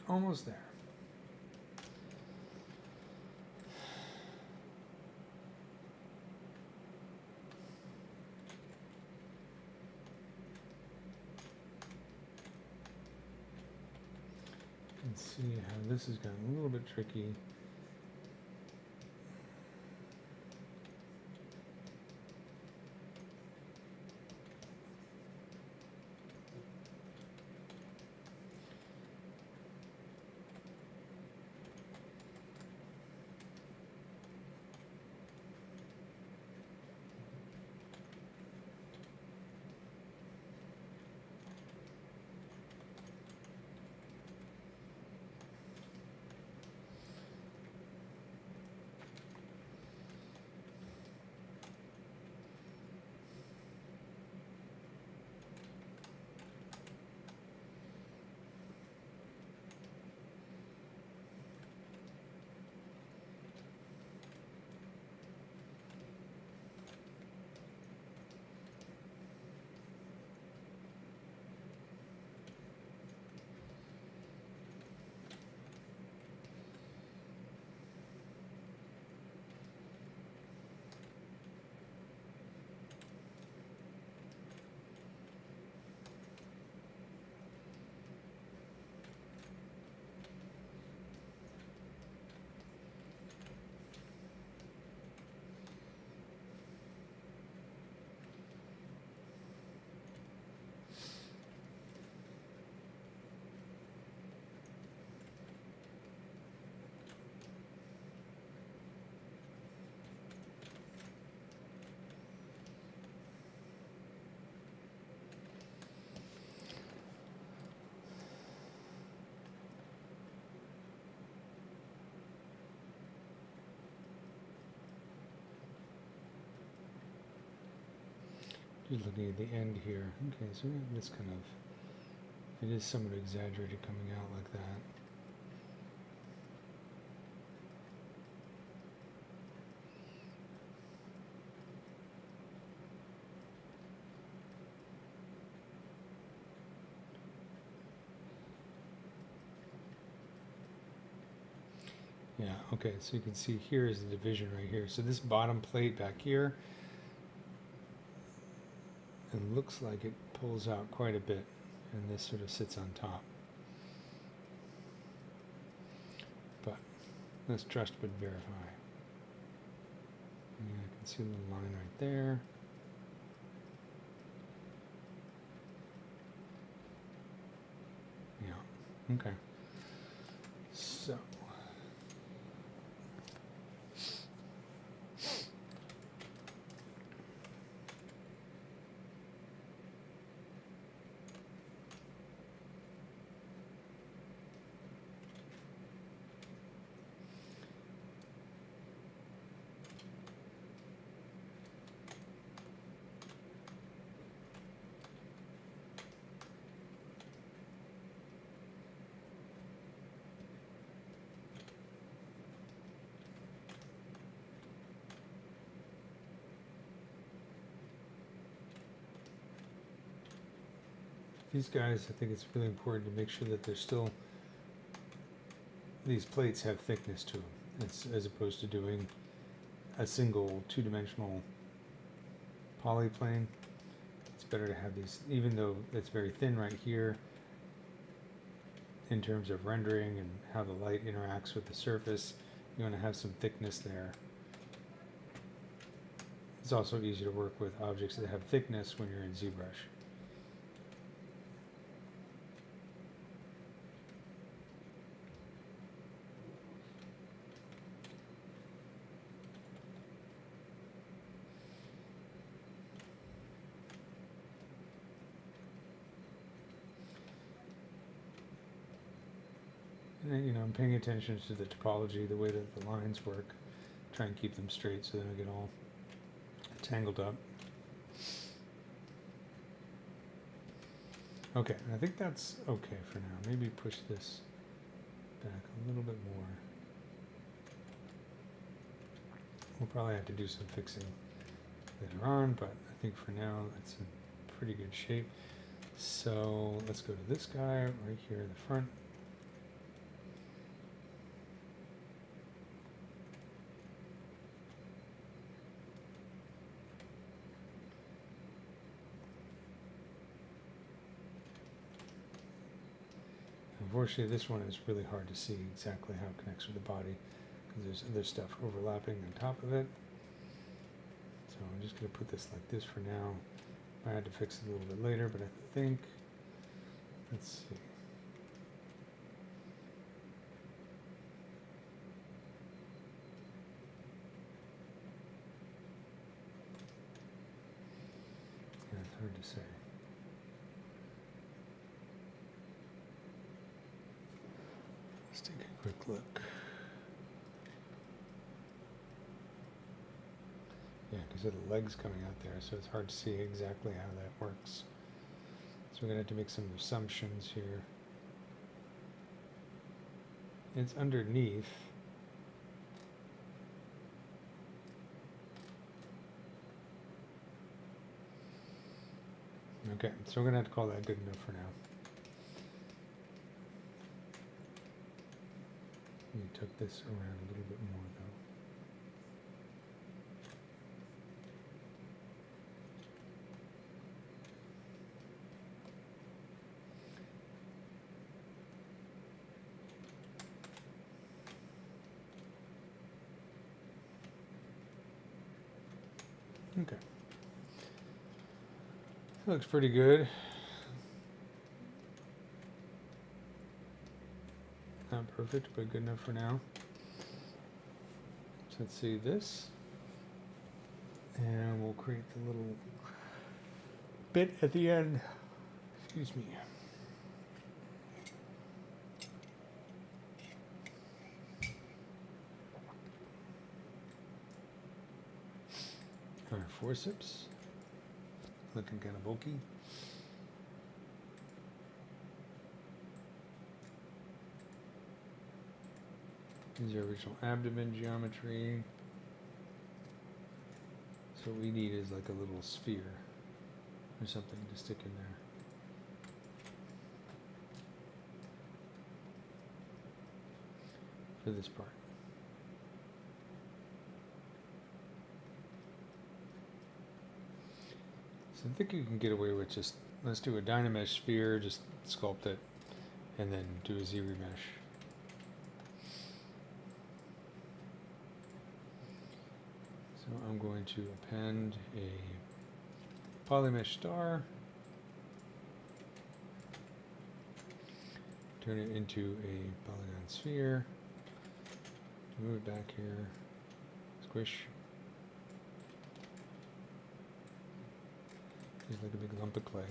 Almost there. Let's see how this has gotten a little bit tricky. Just looking at the end here. Okay, so we have this kind of, it is somewhat exaggerated coming out like that. Yeah, okay, so you can see here is the division right here. So this bottom plate back here, it looks like it pulls out quite a bit, and this sort of sits on top. But let's trust but verify. And I can see a little line right there. Yeah, okay. So these guys, I think it's really important to make sure that they're still, these plates have thickness to them, as opposed to doing a single two-dimensional polyplane. It's better to have these, even though it's very thin right here in terms of rendering and how the light interacts with the surface, you want to have some thickness there. It's also easy to work with objects that have thickness when you're in ZBrush. And, you know, I'm paying attention to the topology, the way that the lines work, try and keep them straight so they don't get all tangled up. Okay, I think that's okay for now. Maybe push this back a little bit more. We'll probably have to do some fixing later on, but I think for now that's in pretty good shape. So let's go to this guy right here in the front. Unfortunately, this one is really hard to see exactly how it connects with the body because there's other stuff overlapping on top of it. So I'm just going to put this like this for now. I had to fix it a little bit later, but I think, let's see. Yeah, it's hard to say. Let's take a quick look. Yeah, because of the legs coming out there, so it's hard to see exactly how that works. So we're going to have to make some assumptions here. It's underneath. Okay, so we're going to have to call that good enough for now. You took this around a little bit more though. Okay. That looks pretty good. Not perfect, but good enough for now. So let's see this. And we'll create the little bit at the end. Excuse me. Our forceps. looking kind of bulky. These are original abdomen geometry. So what we need is like a little sphere or something to stick in there. For this part. So I think you can get away with just, let's do a Dynamesh sphere, just sculpt it, and then do a ZBrush. So I'm going to append a polymesh star, turn it into a polygon sphere, move it back here, squish. Just like a big lump of clay.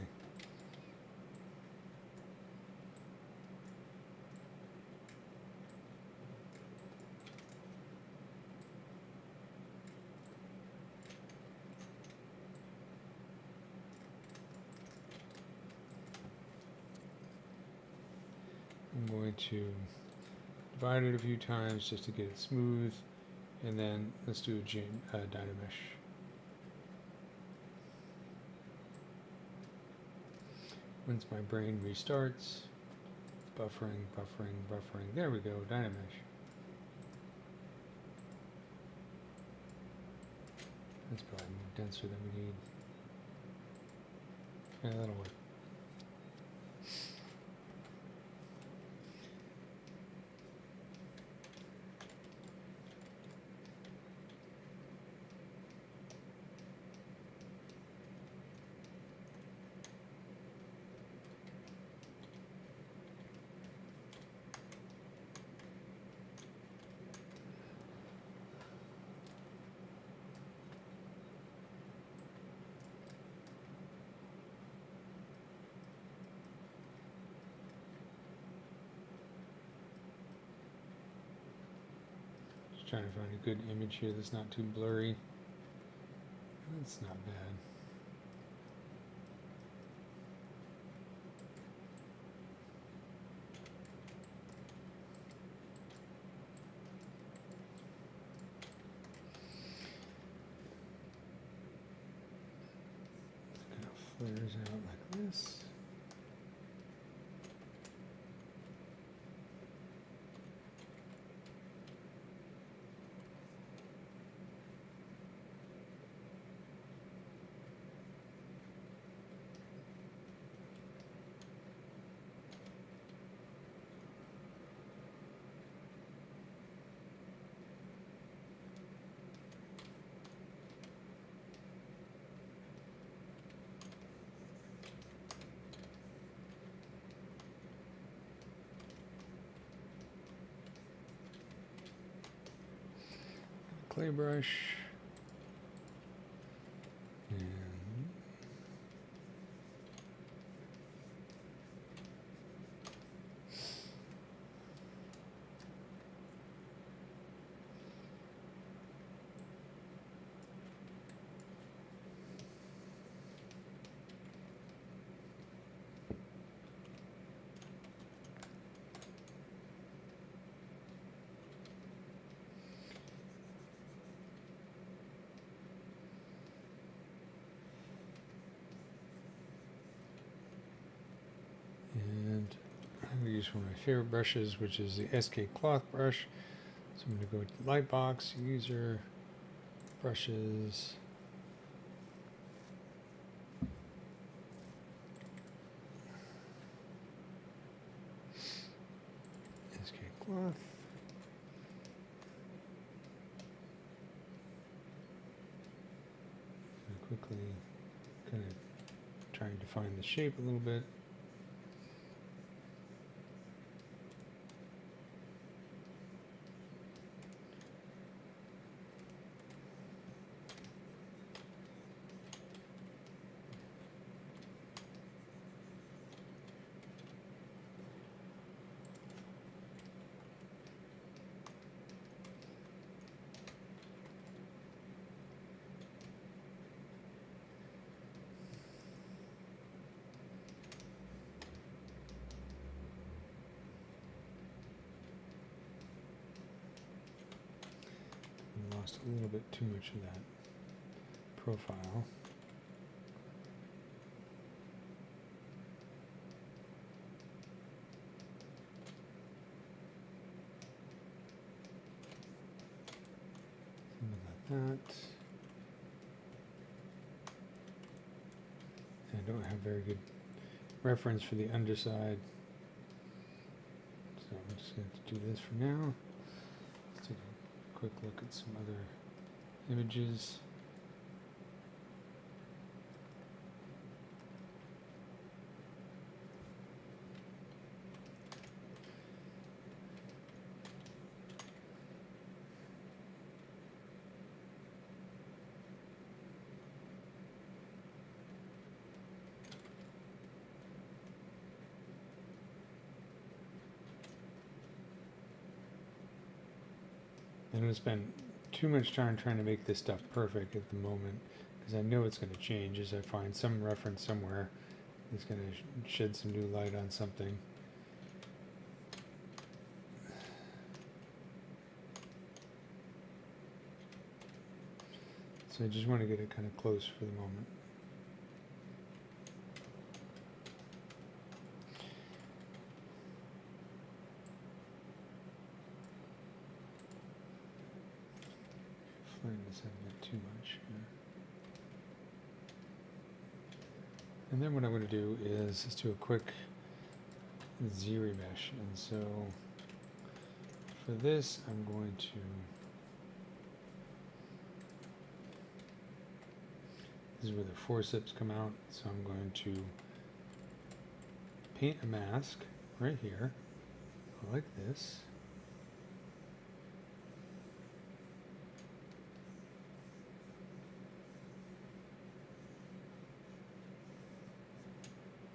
I'm going to divide it a few times just to get it smooth, and then let's do a Dynamesh. Once my brain restarts, buffering, buffering, buffering, there we go, Dynamesh. That's probably more denser than we need. Yeah, that'll work. Trying to find a good image here that's not too blurry. That's not bad. It kind of flares out like this. Clay brush. And I'm going to use one of my favorite brushes, which is the SK cloth brush. So I'm going to go to Lightbox, User, Brushes. SK cloth. Quickly kind of trying to find the shape a little bit. just a little bit too much of that profile. Something like that. I don't have very good reference for the underside, so I'm just going to do this for now. Let's take a quick look at some other images. I don't spend too much time trying to make this stuff perfect at the moment, because I know it's going to change as I find some reference somewhere that's going to shed some new light on something. So I just want to get it kind of close for the moment. Flaring this out a bit too much here. And then what I'm going to do is just do a quick ZBrush. And so for this, I'm going to this is where the forceps come out. So I'm going to paint a mask right here, like this.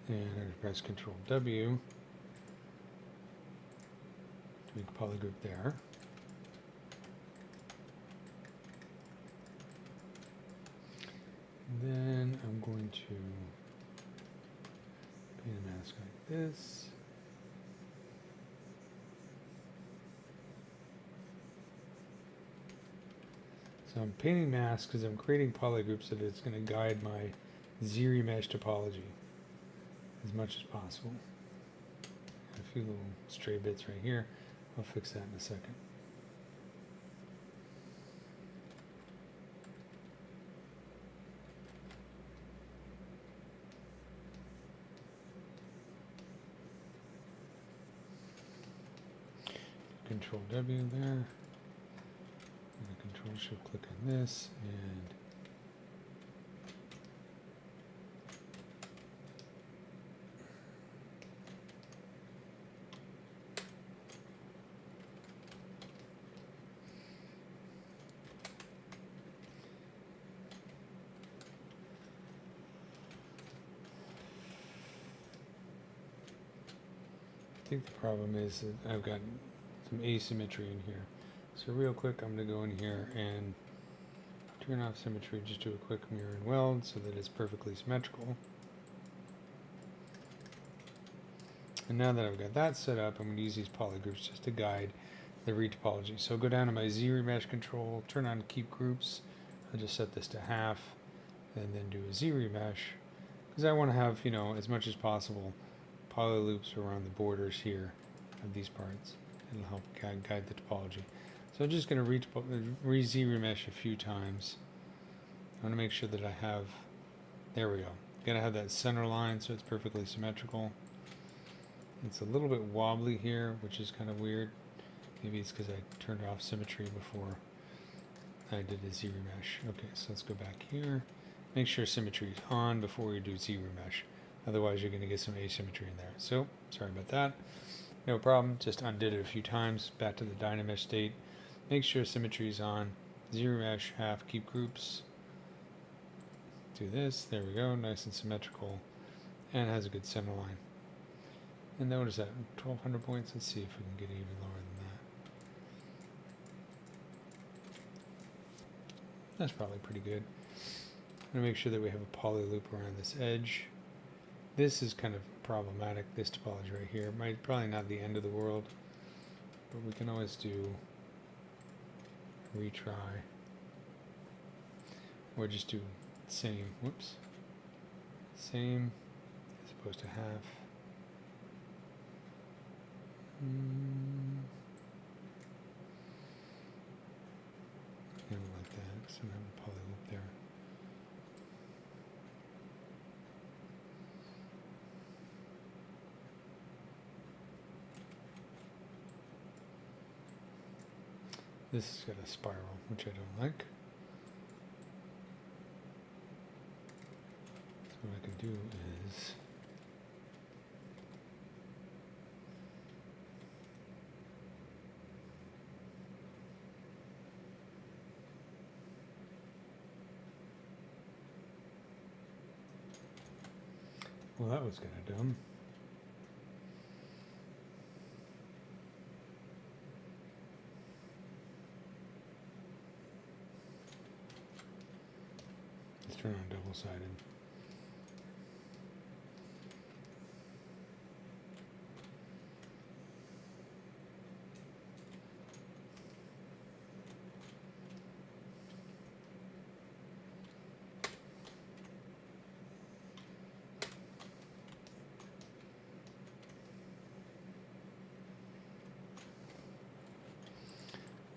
And I'm going to press Ctrl W to make a polygroup there. And then I'm going to paint a mask like this. So I'm painting masks because I'm creating polygroups that it's going to guide my ZBrush topology as much as possible. A few little stray bits right here. I'll fix that in a second. Control W there. And Control Shift click on this and I think the problem is that I've got some asymmetry in here. So real quick, I'm going to go in here and turn off symmetry, just do a quick mirror and weld so that it's perfectly symmetrical. And now that I've got that set up, I'm going to use these polygroups just to guide the retopology. So go down to my ZBrush control, turn on keep groups. I'll just set this to half and then do a ZBrush because I want to have, you know, as much as possible poly loops around the borders here of these parts. It'll help guide the topology. So I'm just going to re-ZBrush a few times. I want to make sure that I have, there we go. Gotta have that center line so it's perfectly symmetrical. It's a little bit wobbly here, which is kind of weird. Maybe it's because I turned off symmetry before I did a ZBrush. Okay, so let's go back here. Make sure symmetry is on before you do ZBrush. Otherwise, you're going to get some asymmetry in there. So, sorry about that. No problem. Just undid it a few times. Back to the Dynamesh state. Make sure symmetry is on. ZBrush, half, keep groups. Do this. There we go. Nice and symmetrical. And has a good center line. And then what is that? 1200 points? Let's see if we can get even lower than that. That's probably pretty good. I'm going to make sure that we have a poly loop around this edge. This is kind of problematic, this topology right here. Probably not the end of the world, but we can always do retry. or just do same, whoops, same as opposed to half. I don't like that because I'm having a poly loop there. This has got a spiral, which I don't like. So what I can do is well, that was kind of dumb. Let's turn on double-sided.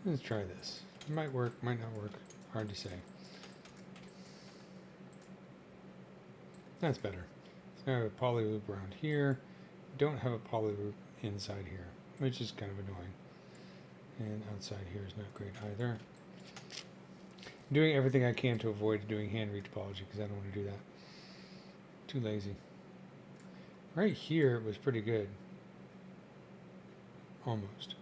Let's try this. It might work, might not work. Hard to say. That's better. So I have a poly loop around here. Don't have a poly loop inside here, which is kind of annoying. And outside here is not great either. I'm doing everything I can to avoid doing hand retopology because I don't want to do that. Too lazy. Right here it was pretty good. Almost.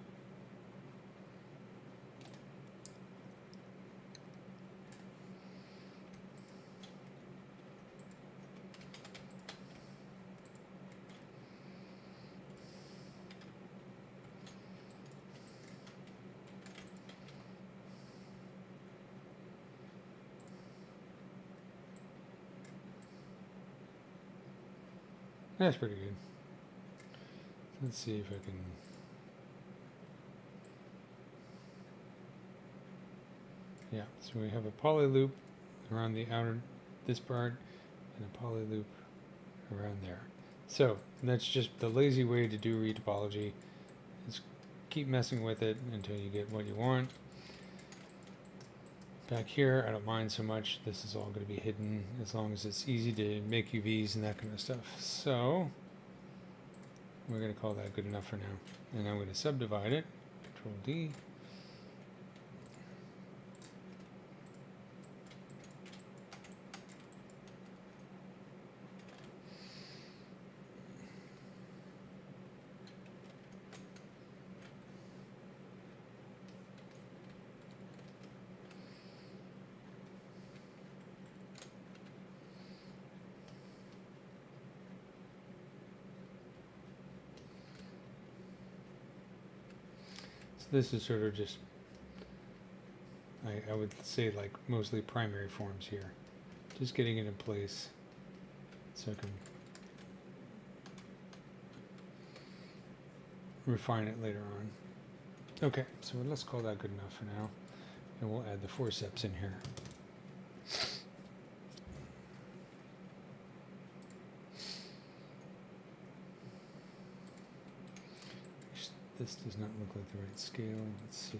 That's pretty good. Let's see if I can. Yeah, so we have a poly loop around the outer, this part, and a poly loop around there. So that's just the lazy way to do retopology. Is keep messing with it until you get what you want. Back here, I don't mind so much. This is all going to be hidden as long as it's easy to make UVs and that kind of stuff. So we're going to call that good enough for now. And I'm going to subdivide it. Control D. This is sort of just, I would say like mostly primary forms here. Just getting it in place so I can refine it later on. Okay, so let's call that good enough for now. And we'll add the forceps in here. This does not look like the right scale. Let's see.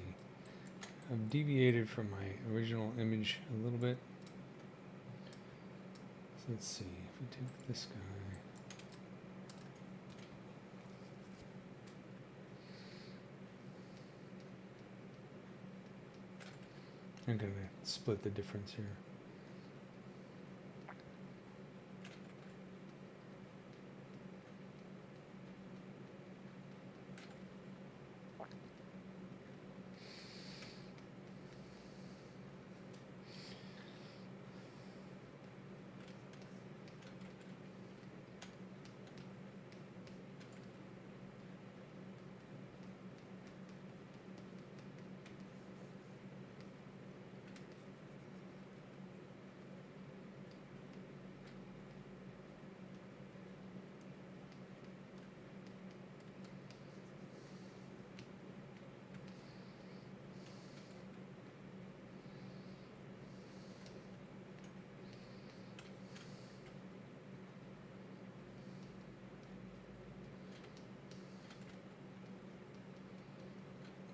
I've deviated from my original image a little bit. So let's see. If we take this guy. I'm going to split the difference here.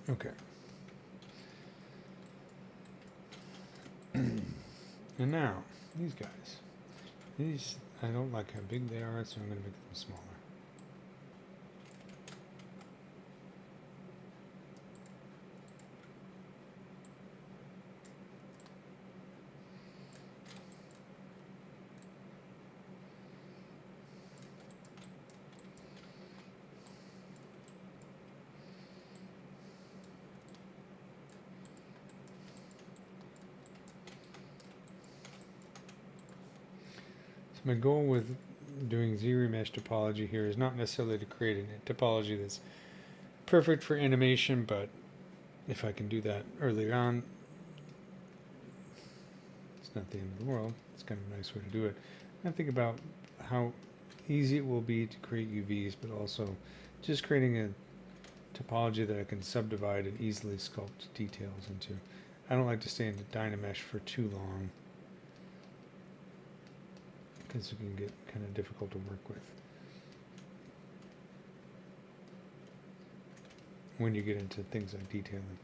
Okay. And now, these guys. These, I don't like how big they are, so I'm going to make them smaller. My goal with doing ZBrush topology here is not necessarily to create a topology that's perfect for animation, but if I can do that early on, it's not the end of the world. It's kind of a nice way to do it. I think about how easy it will be to create UVs, but also just creating a topology that I can subdivide and easily sculpt details into. I don't like to stay in Dynamesh for too long, because it can get kind of difficult to work with when you get into things like detailing.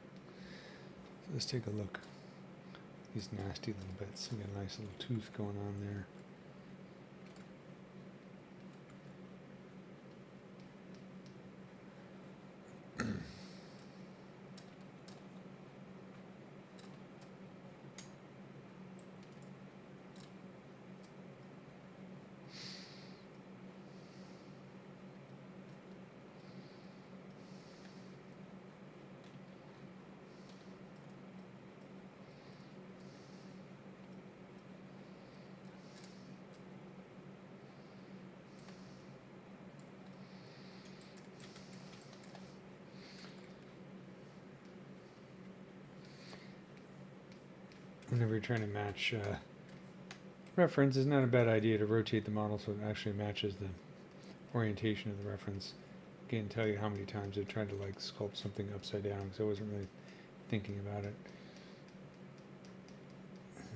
So let's take a look. These nasty little bits. We got a nice little tooth going on there. Whenever you're trying to match reference, it's not a bad idea to rotate the model so it actually matches the orientation of the reference. I can't tell you how many times I've tried to like sculpt something upside down because I wasn't really thinking about it.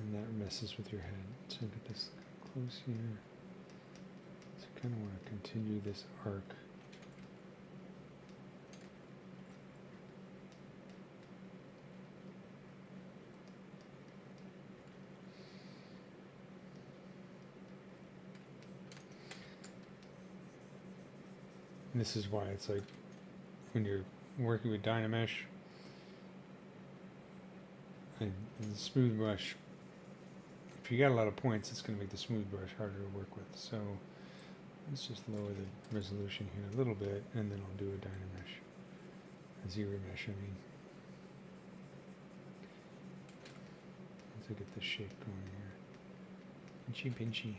And that messes with your head. So get this close here. So I kind of want to continue this arc. And this is why it's like when you're working with Dynamesh and the smooth brush, if you got a lot of points, it's going to make the smooth brush harder to work with. So let's just lower the resolution here a little bit, and then I'll do a Dynamesh, a ZBrush, I mean. Let's get the shape going here. Pinchy, pinchy.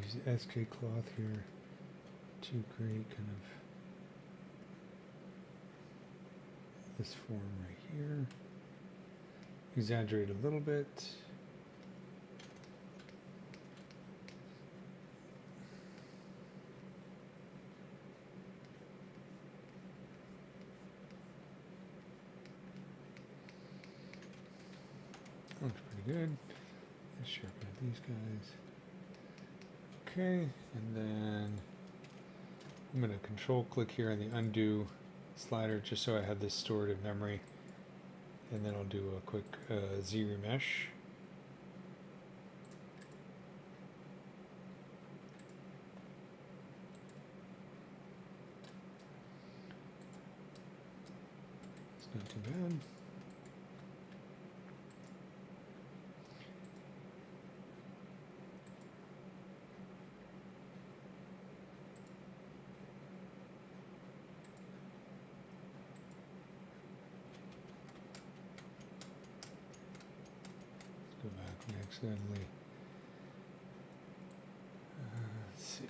Use the SK cloth here to create kind of this form right here. Exaggerate a little bit. Looks pretty good. Let's sharpen up these guys. Okay, and then I'm going to control click here on the undo slider just so I have this stored in memory. And then I'll do a quick ZBrush. It's not too bad. accidentally. Let's see.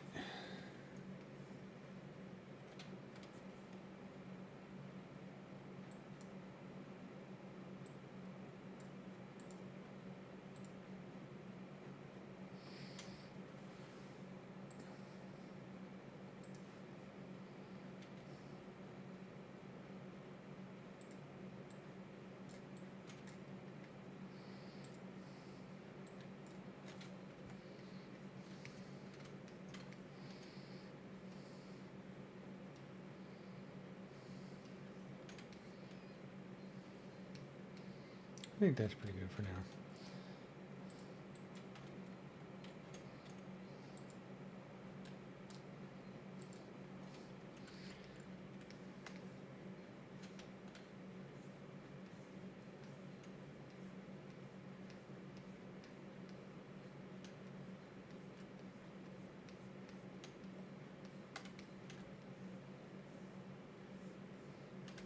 I think that's pretty good for now.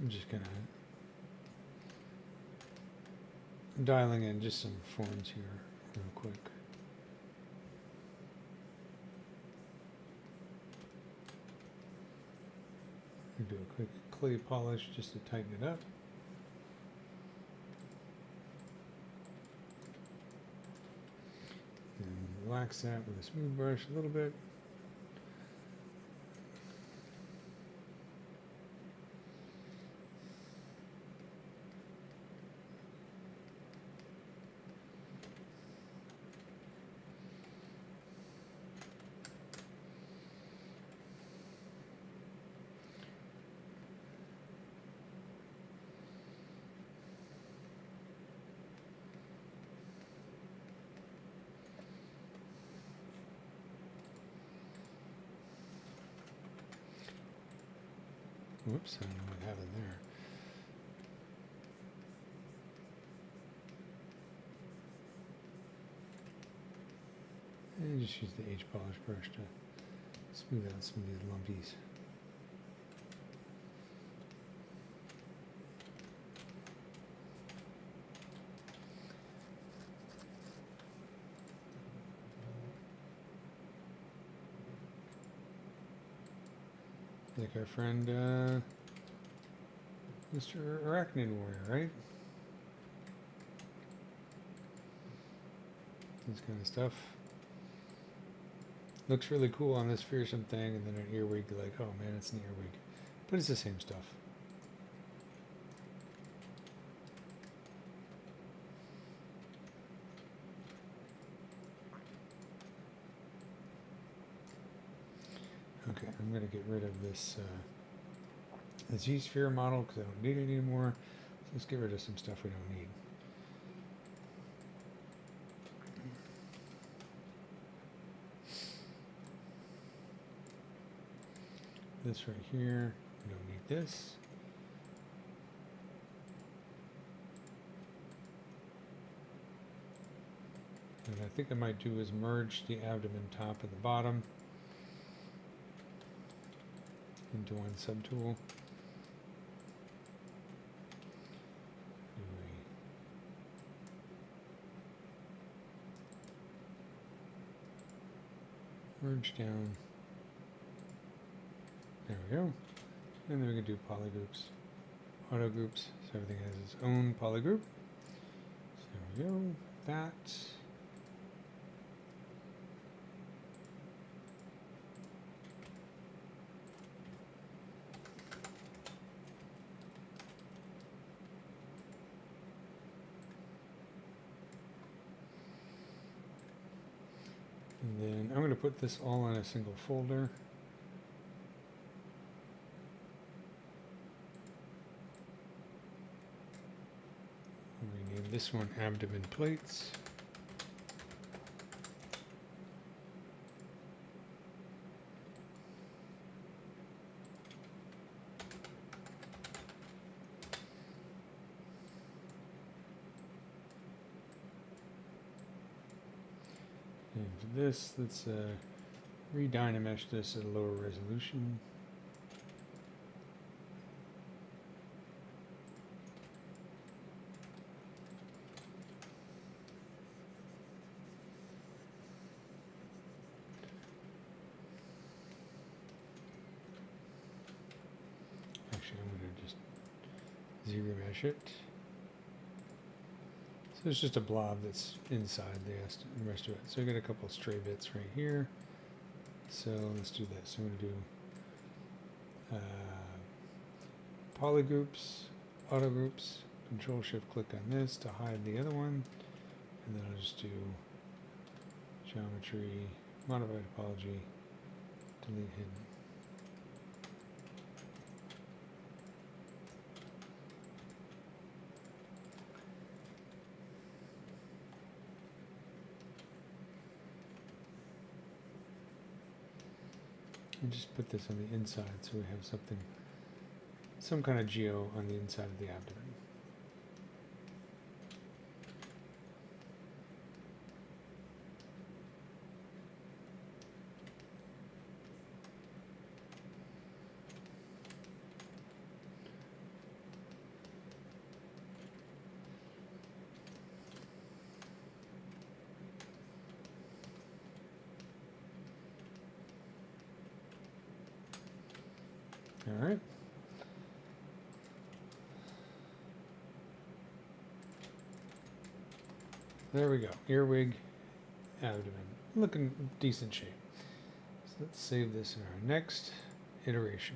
I'm just gonna dialing in just some forms here real quick. I'll do a quick clay polish just to tighten it up. And relax that with a smooth brush a little bit. Whoops, I don't know what happened there. And just use the H polish brush to smooth out some of these lumpies. Like our friend, Mr. Arachnid Warrior, right? This kind of stuff. Looks really cool on this fearsome thing, and then an earwig, like, oh man, it's an earwig. But it's the same stuff. Okay, I'm going to get rid of this Z-sphere model because I don't need it anymore. So let's get rid of some stuff we don't need. This right here, we don't need this. And I think I might do is merge the abdomen top and the bottom into one subtool. Merge down. There we go. And then we can do polygroups, auto groups, so everything has its own polygroup. So there we go. That. And then I'm going to put this all in a single folder. We name this one abdomen plates. And for this, let's re-dynamesh this at a lower resolution. ZBrush it. So it's just a blob that's inside the rest of it. So I got a couple of stray bits right here. So let's do this. I'm going to do polygroups, auto groups, Control Shift click on this to hide the other one, and then I'll just do geometry, modify topology, delete hidden. And just put this on the inside so we have something, some kind of geo on the inside of the abdomen. All right. There we go. Earwig, abdomen. Looking decent shape. So let's save this in our next iteration.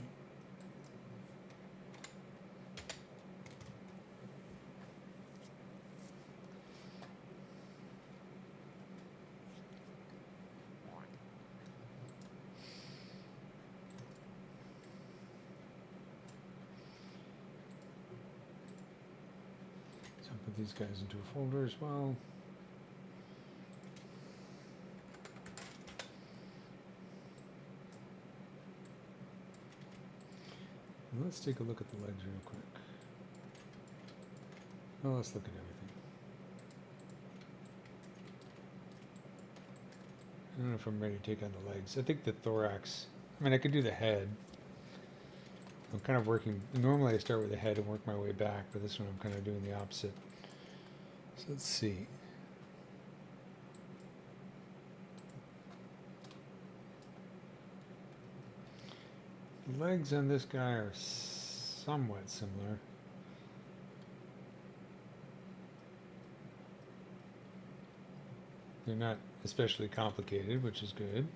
Put these guys into a folder as well. And let's take a look at the legs real quick. Well, let's look at everything. I don't know if I'm ready to take on the legs. I think the thorax, I mean, I could do the head. I'm kind of working, normally I start with the head and work my way back, but this one I'm kind of doing the opposite. So let's see. The legs on this guy are somewhat similar. They're not especially complicated, which is good.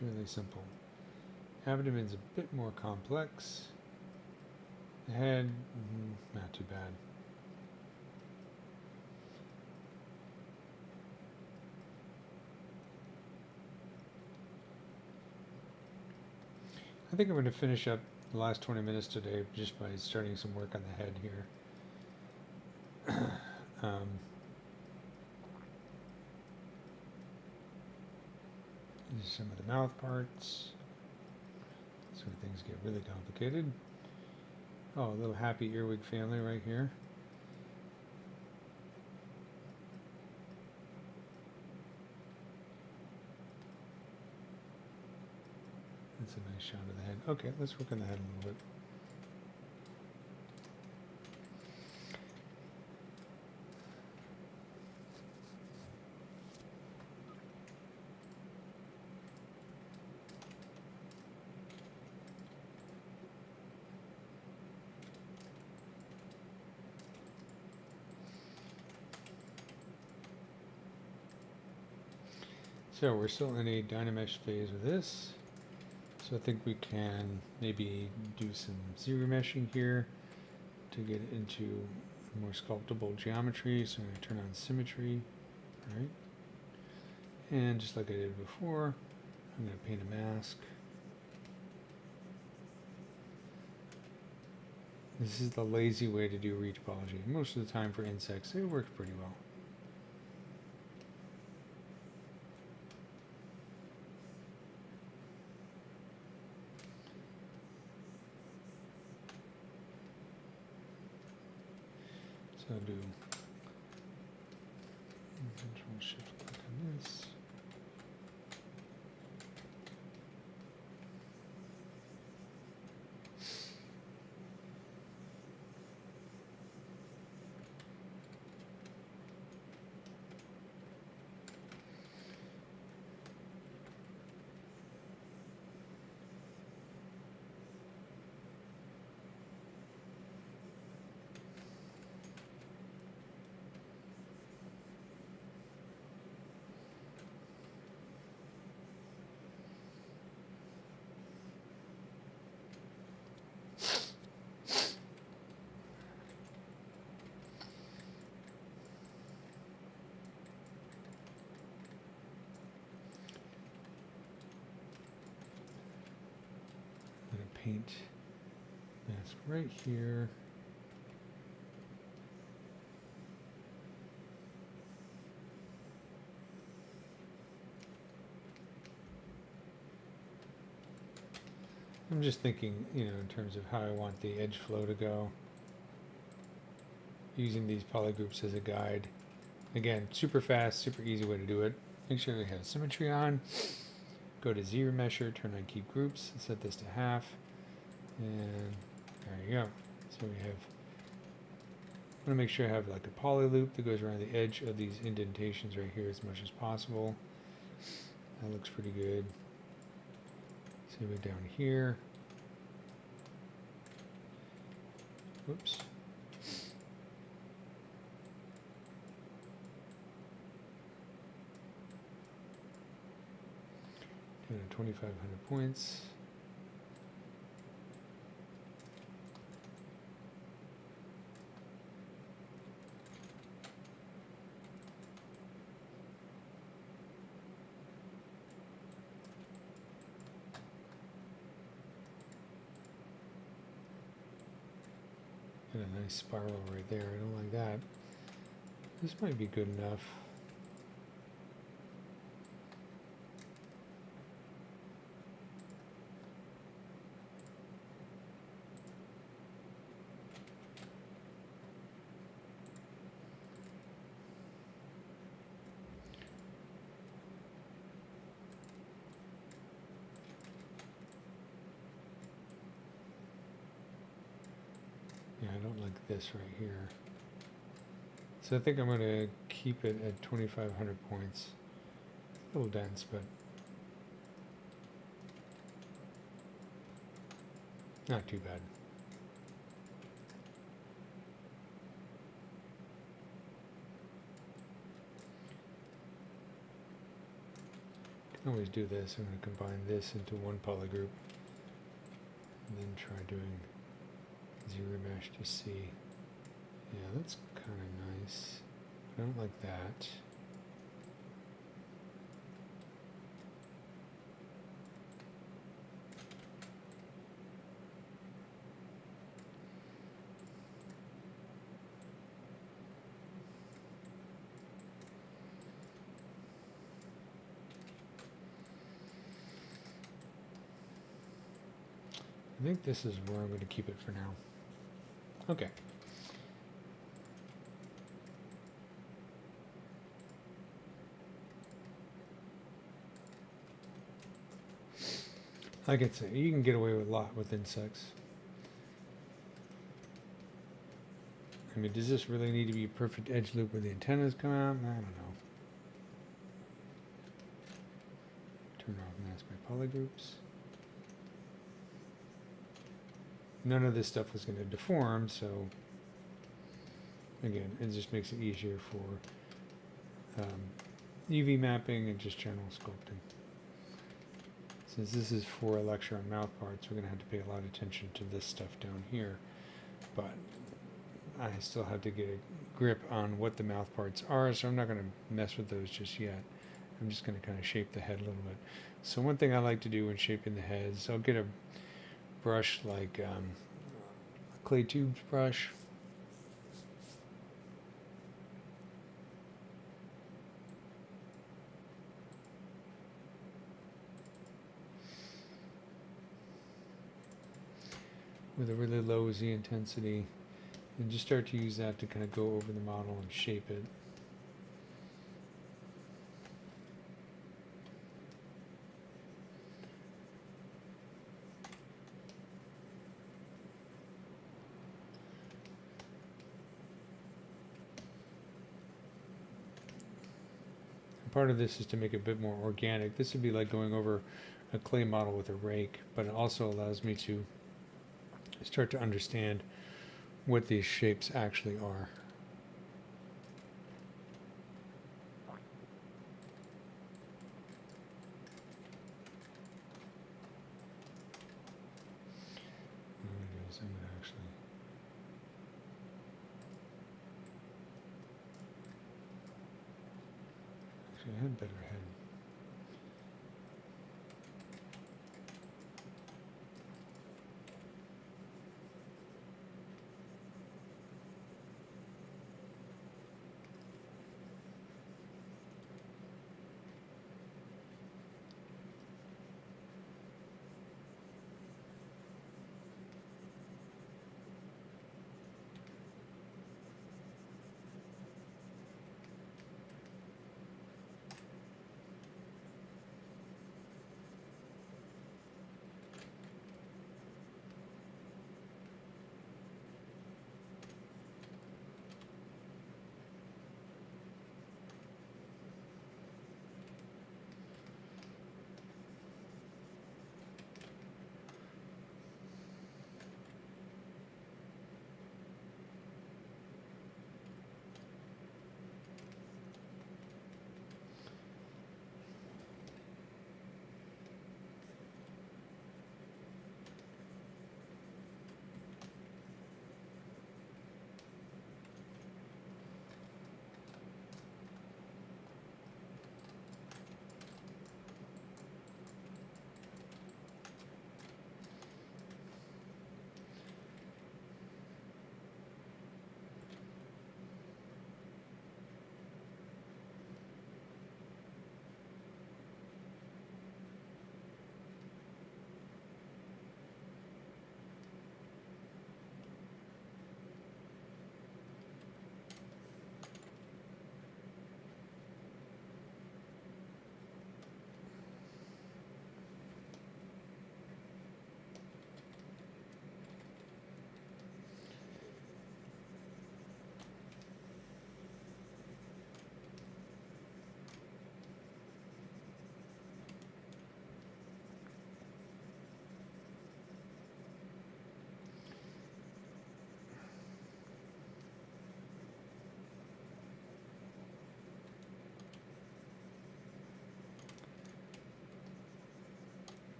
Fairly simple. Abdomen's a bit more complex. The head, not too bad. I think I'm going to finish up the last 20 minutes today just by starting some work on the head here. These are some of the mouth parts. That's where things get really complicated. Oh, a little happy earwig family right here. That's a nice shot of the head. Okay, let's work on the head a little bit. So we're still in a Dynamesh phase with this. So I think we can maybe do some ZBrushing here to get into more sculptable geometry. So I'm going to turn on symmetry, right? And just like I did before, I'm going to paint a mask. This is the lazy way to do retopology. Most of the time for insects, it works pretty well. So I'll do Control Shift click on this. paint mask right here. I'm just thinking, you know, in terms of how I want the edge flow to go. Using these polygroups as a guide. Again, super fast, super easy way to do it. Make sure we have symmetry on. Go to ZRemesher, turn on keep groups, set this to half. And there you go. So we have, I want to make sure I have like a poly loop that goes around the edge of these indentations right here as much as possible. That looks pretty good. Same way down here. Whoops. Down to 2,500 points. And a nice spiral right there. I don't like that. This might be good enough. Yeah, I don't like this right here. So I think I'm going to keep it at 2,500 points. A little dense, but not too bad. Can always do this. I'm going to combine this into one poly group and then try doing ZRemesh to see. Yeah, that's kind of nice. I don't like that. I think this is where I'm going to keep it for now. Okay. Like I say, you can get away with a lot with insects. I mean, does this really need to be a perfect edge loop where the antennas come out? I don't know. Turn off mask by polygroups. None of this stuff was going to deform, so again, it just makes it easier for UV mapping and just general sculpting. Since this is for a lecture on mouth parts, we're going to have to pay a lot of attention to this stuff down here, but I still have to get a grip on what the mouth parts are, so I'm not going to mess with those just yet. I'm just going to kind of shape the head a little bit. So one thing I like to do when shaping the heads, I'll get a brush like a clay tubes brush. With a really low Z intensity, and just start to use that to kind of go over the model and shape it. Part of this is to make it a bit more organic. This would be like going over a clay model with a rake, but it also allows me to start to understand what these shapes actually are. I had better head.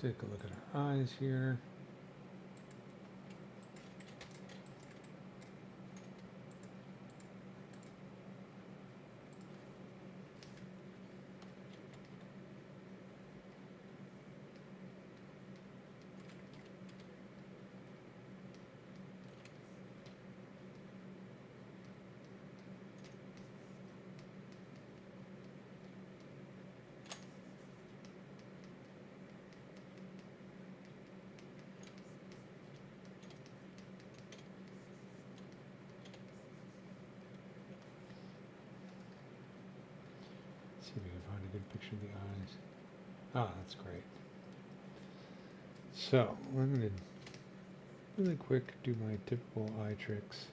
Take a look at our eyes here. See if we can find a good picture of the eyes. Ah, that's great. So I'm going to really quick do my typical eye tricks.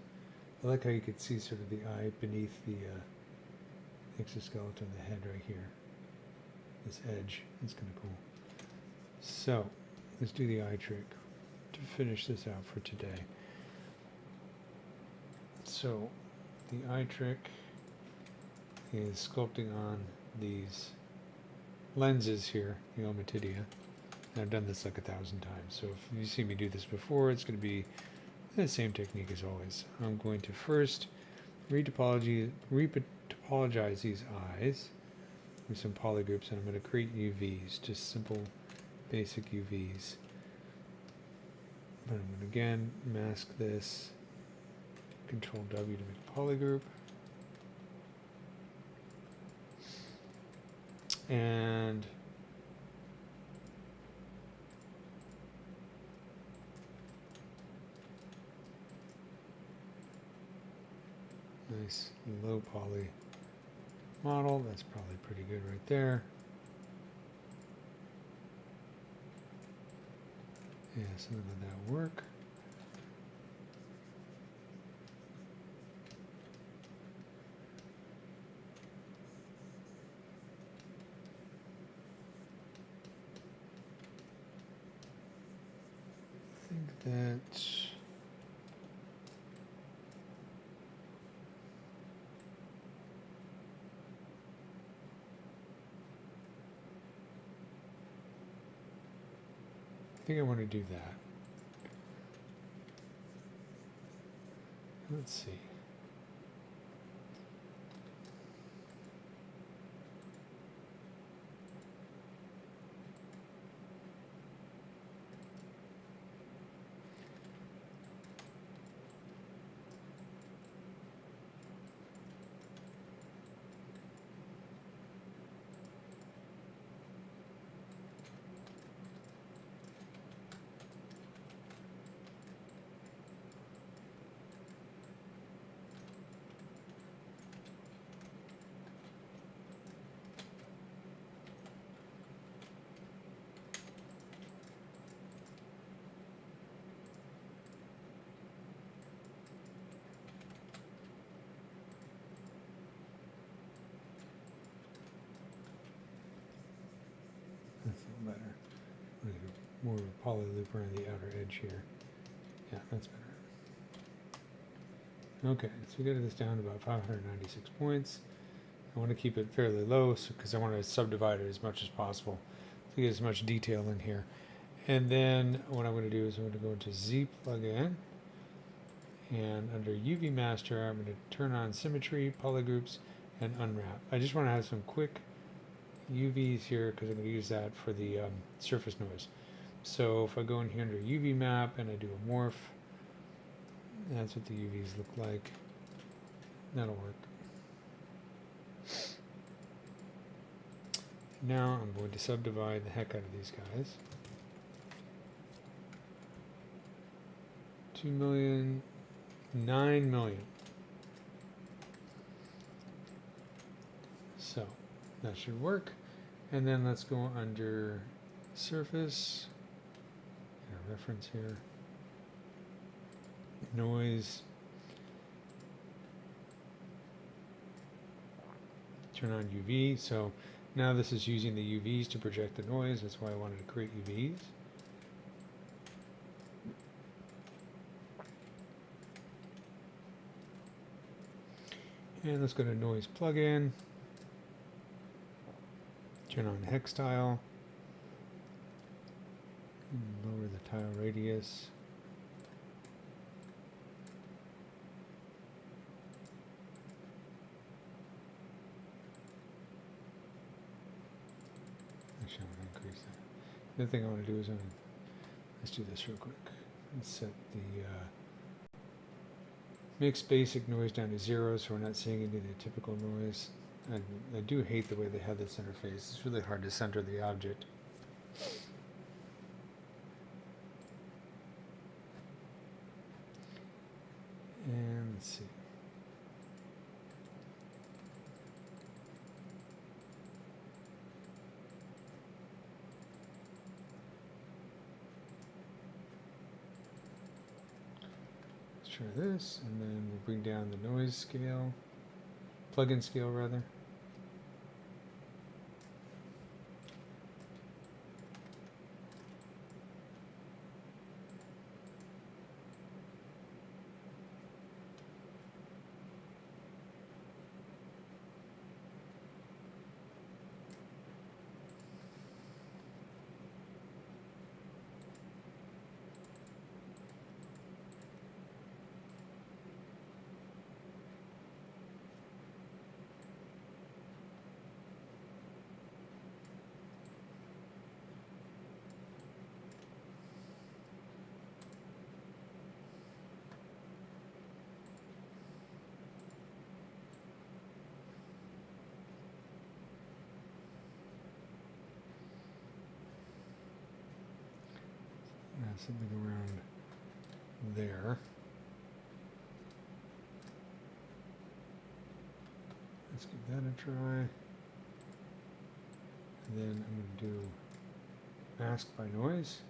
I like how you could see sort of the eye beneath the exoskeleton, the head right here. This edge is kind of cool. So let's do the eye trick to finish this out for today. So the eye trick is sculpting on these lenses here, the omatidia. And I've done this like 1,000 times, so if you see me do this before, it's going to be the same technique as always. I'm going to first retopologize these eyes with some polygroups, and I'm going to create UVs, just simple basic UVs. But I'm going to again mask this, Control W to make a polygroup. And nice low poly model. That's probably pretty good right there. Yeah, something like that will work. I think that I want to do that. Let's see. That's a little better. I'm going to do more of a poly loop around the outer edge here. Yeah, that's better. Okay, so we got this down to about 596 points. I want to keep it fairly low because I want to subdivide it as much as possible to get as much detail in here. And then what I'm going to do is I'm going to go into Z plugin, and under UV master I'm going to turn on symmetry, polygroups, and unwrap. I just want to have some quick UVs here because I'm going to use that for the surface noise. So if I go in here under UV map and I do a morph, that's what the UVs look like. That'll work. Now I'm going to subdivide the heck out of these guys. 2 million, 9 million. So that should work. And then let's go under surface, a reference here, noise, turn on UV. So now this is using the UVs to project the noise. That's why I wanted to create UVs. And let's go to noise plugin, turn on hex style, tile radius. Actually, I'm going to increase that. The other thing I want to do is let's do this real quick. Let's set the mix basic noise down to 0 so we're not seeing any of the typical noise. And I do hate the way they have this interface. It's really hard to center the object. And let's see. Let's try this, and then we'll bring down the noise scale, plug-in scale rather. Something around there. Let's give that a try. And then I'm going to do mask by noise.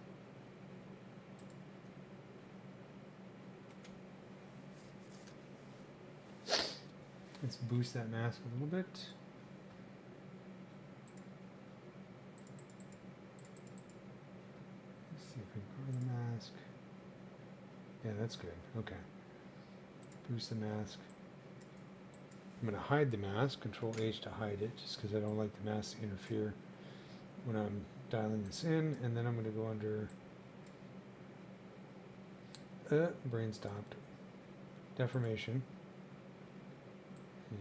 Let's boost that mask a little bit. The mask. Yeah, that's good. Okay. Boost the mask. I'm going to hide the mask. Control H to hide it, just because I don't like the mask to interfere when I'm dialing this in. And then I'm going to go under brain stopped. Deformation. And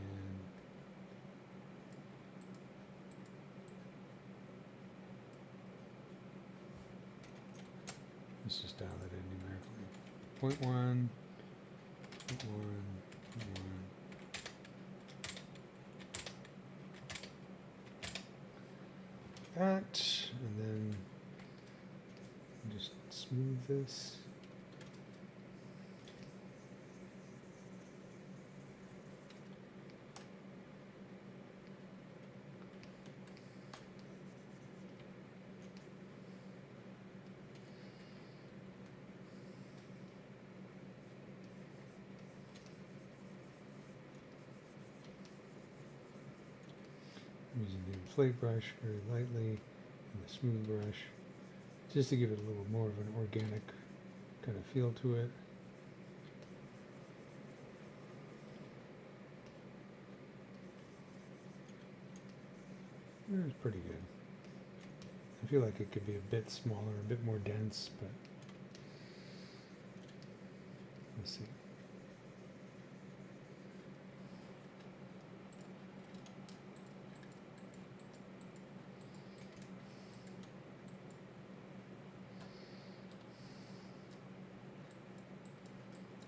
let's just dial it in numerically. 0.1, 0.1, 0.1. That, and then just smooth this. Using the inflate brush very lightly and the smooth brush just to give it a little more of an organic kind of feel to it. It's pretty good. I feel like it could be a bit smaller, a bit more dense, but let's see.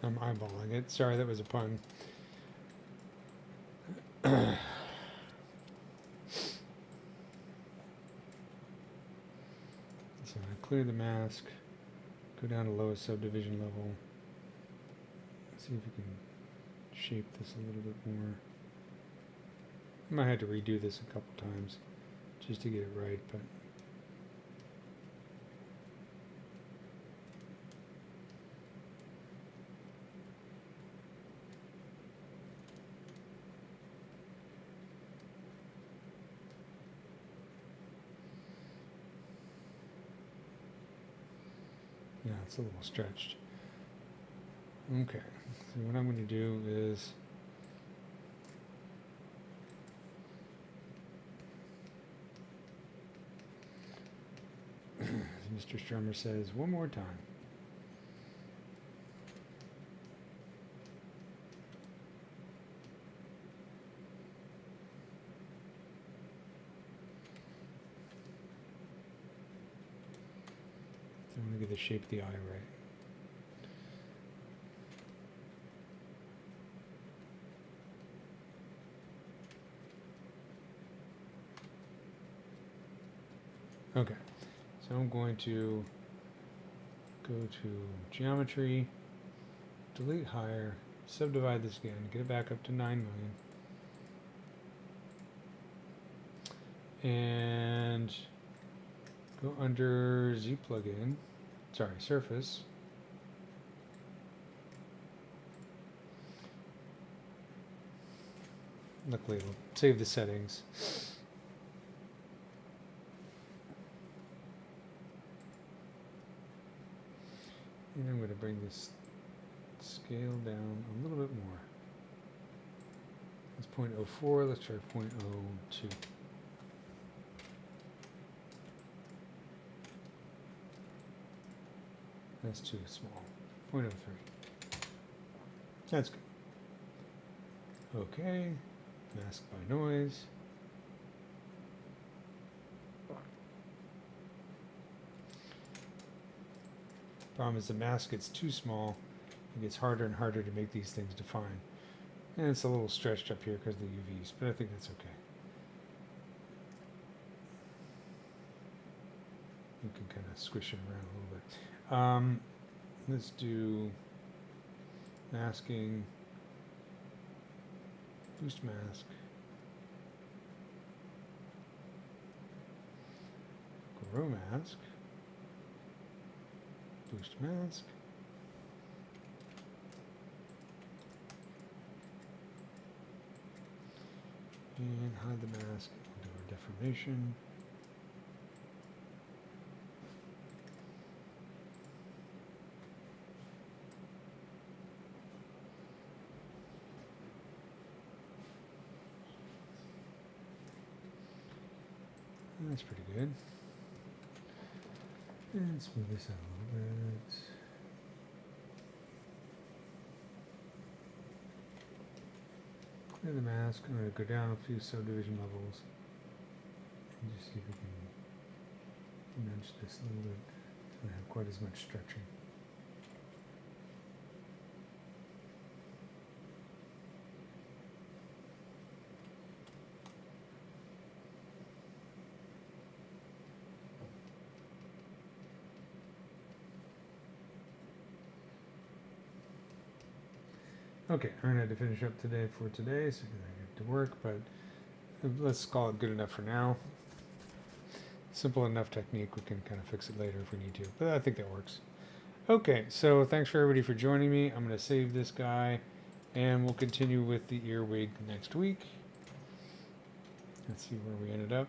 I'm eyeballing it. Sorry, that was a pun. So I clear the mask, go down to lowest subdivision level, see if we can shape this a little bit more. I might have to redo this a couple times just to get it right, but yeah, it's a little stretched. Okay, so what I'm going to do is Mr. Strummer says, one more time. I want to get the shape of the eye right. Okay, so I'm going to go to geometry, delete higher, subdivide this again, get it back up to 9 million, and go under Z plugin, sorry, surface. Luckily, it'll save the settings. And I'm going to bring this scale down a little bit more. It's 0.04, let's try 0.02. That's too small. 0.03. That's good. Okay, mask by noise. Problem is the mask gets too small. It gets harder and harder to make these things define. And it's a little stretched up here because of the UVs, but I think that's okay. You can kind of squish it around a little bit. Let's do masking, boost mask, grow mask, boost mask, and hide the mask, do our deformation. That's pretty good. And smooth this out a little bit. Clear the mask. I'm going to go down a few subdivision levels and just see if we can nudge this a little bit so we don't have quite as much stretching. Okay, I'm going to finish up today for today, so I get to work, but let's call it good enough for now. Simple enough technique, we can kind of fix it later if we need to, but I think that works. Okay, so thanks for everybody for joining me. I'm going to save this guy, and we'll continue with the earwig next week. Let's see where we ended up.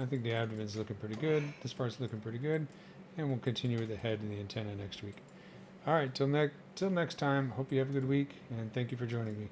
I think the abdomen's looking pretty good. This part's looking pretty good. And we'll continue with the head and the antenna next week. All right, till next time. Hope you have a good week, and thank you for joining me.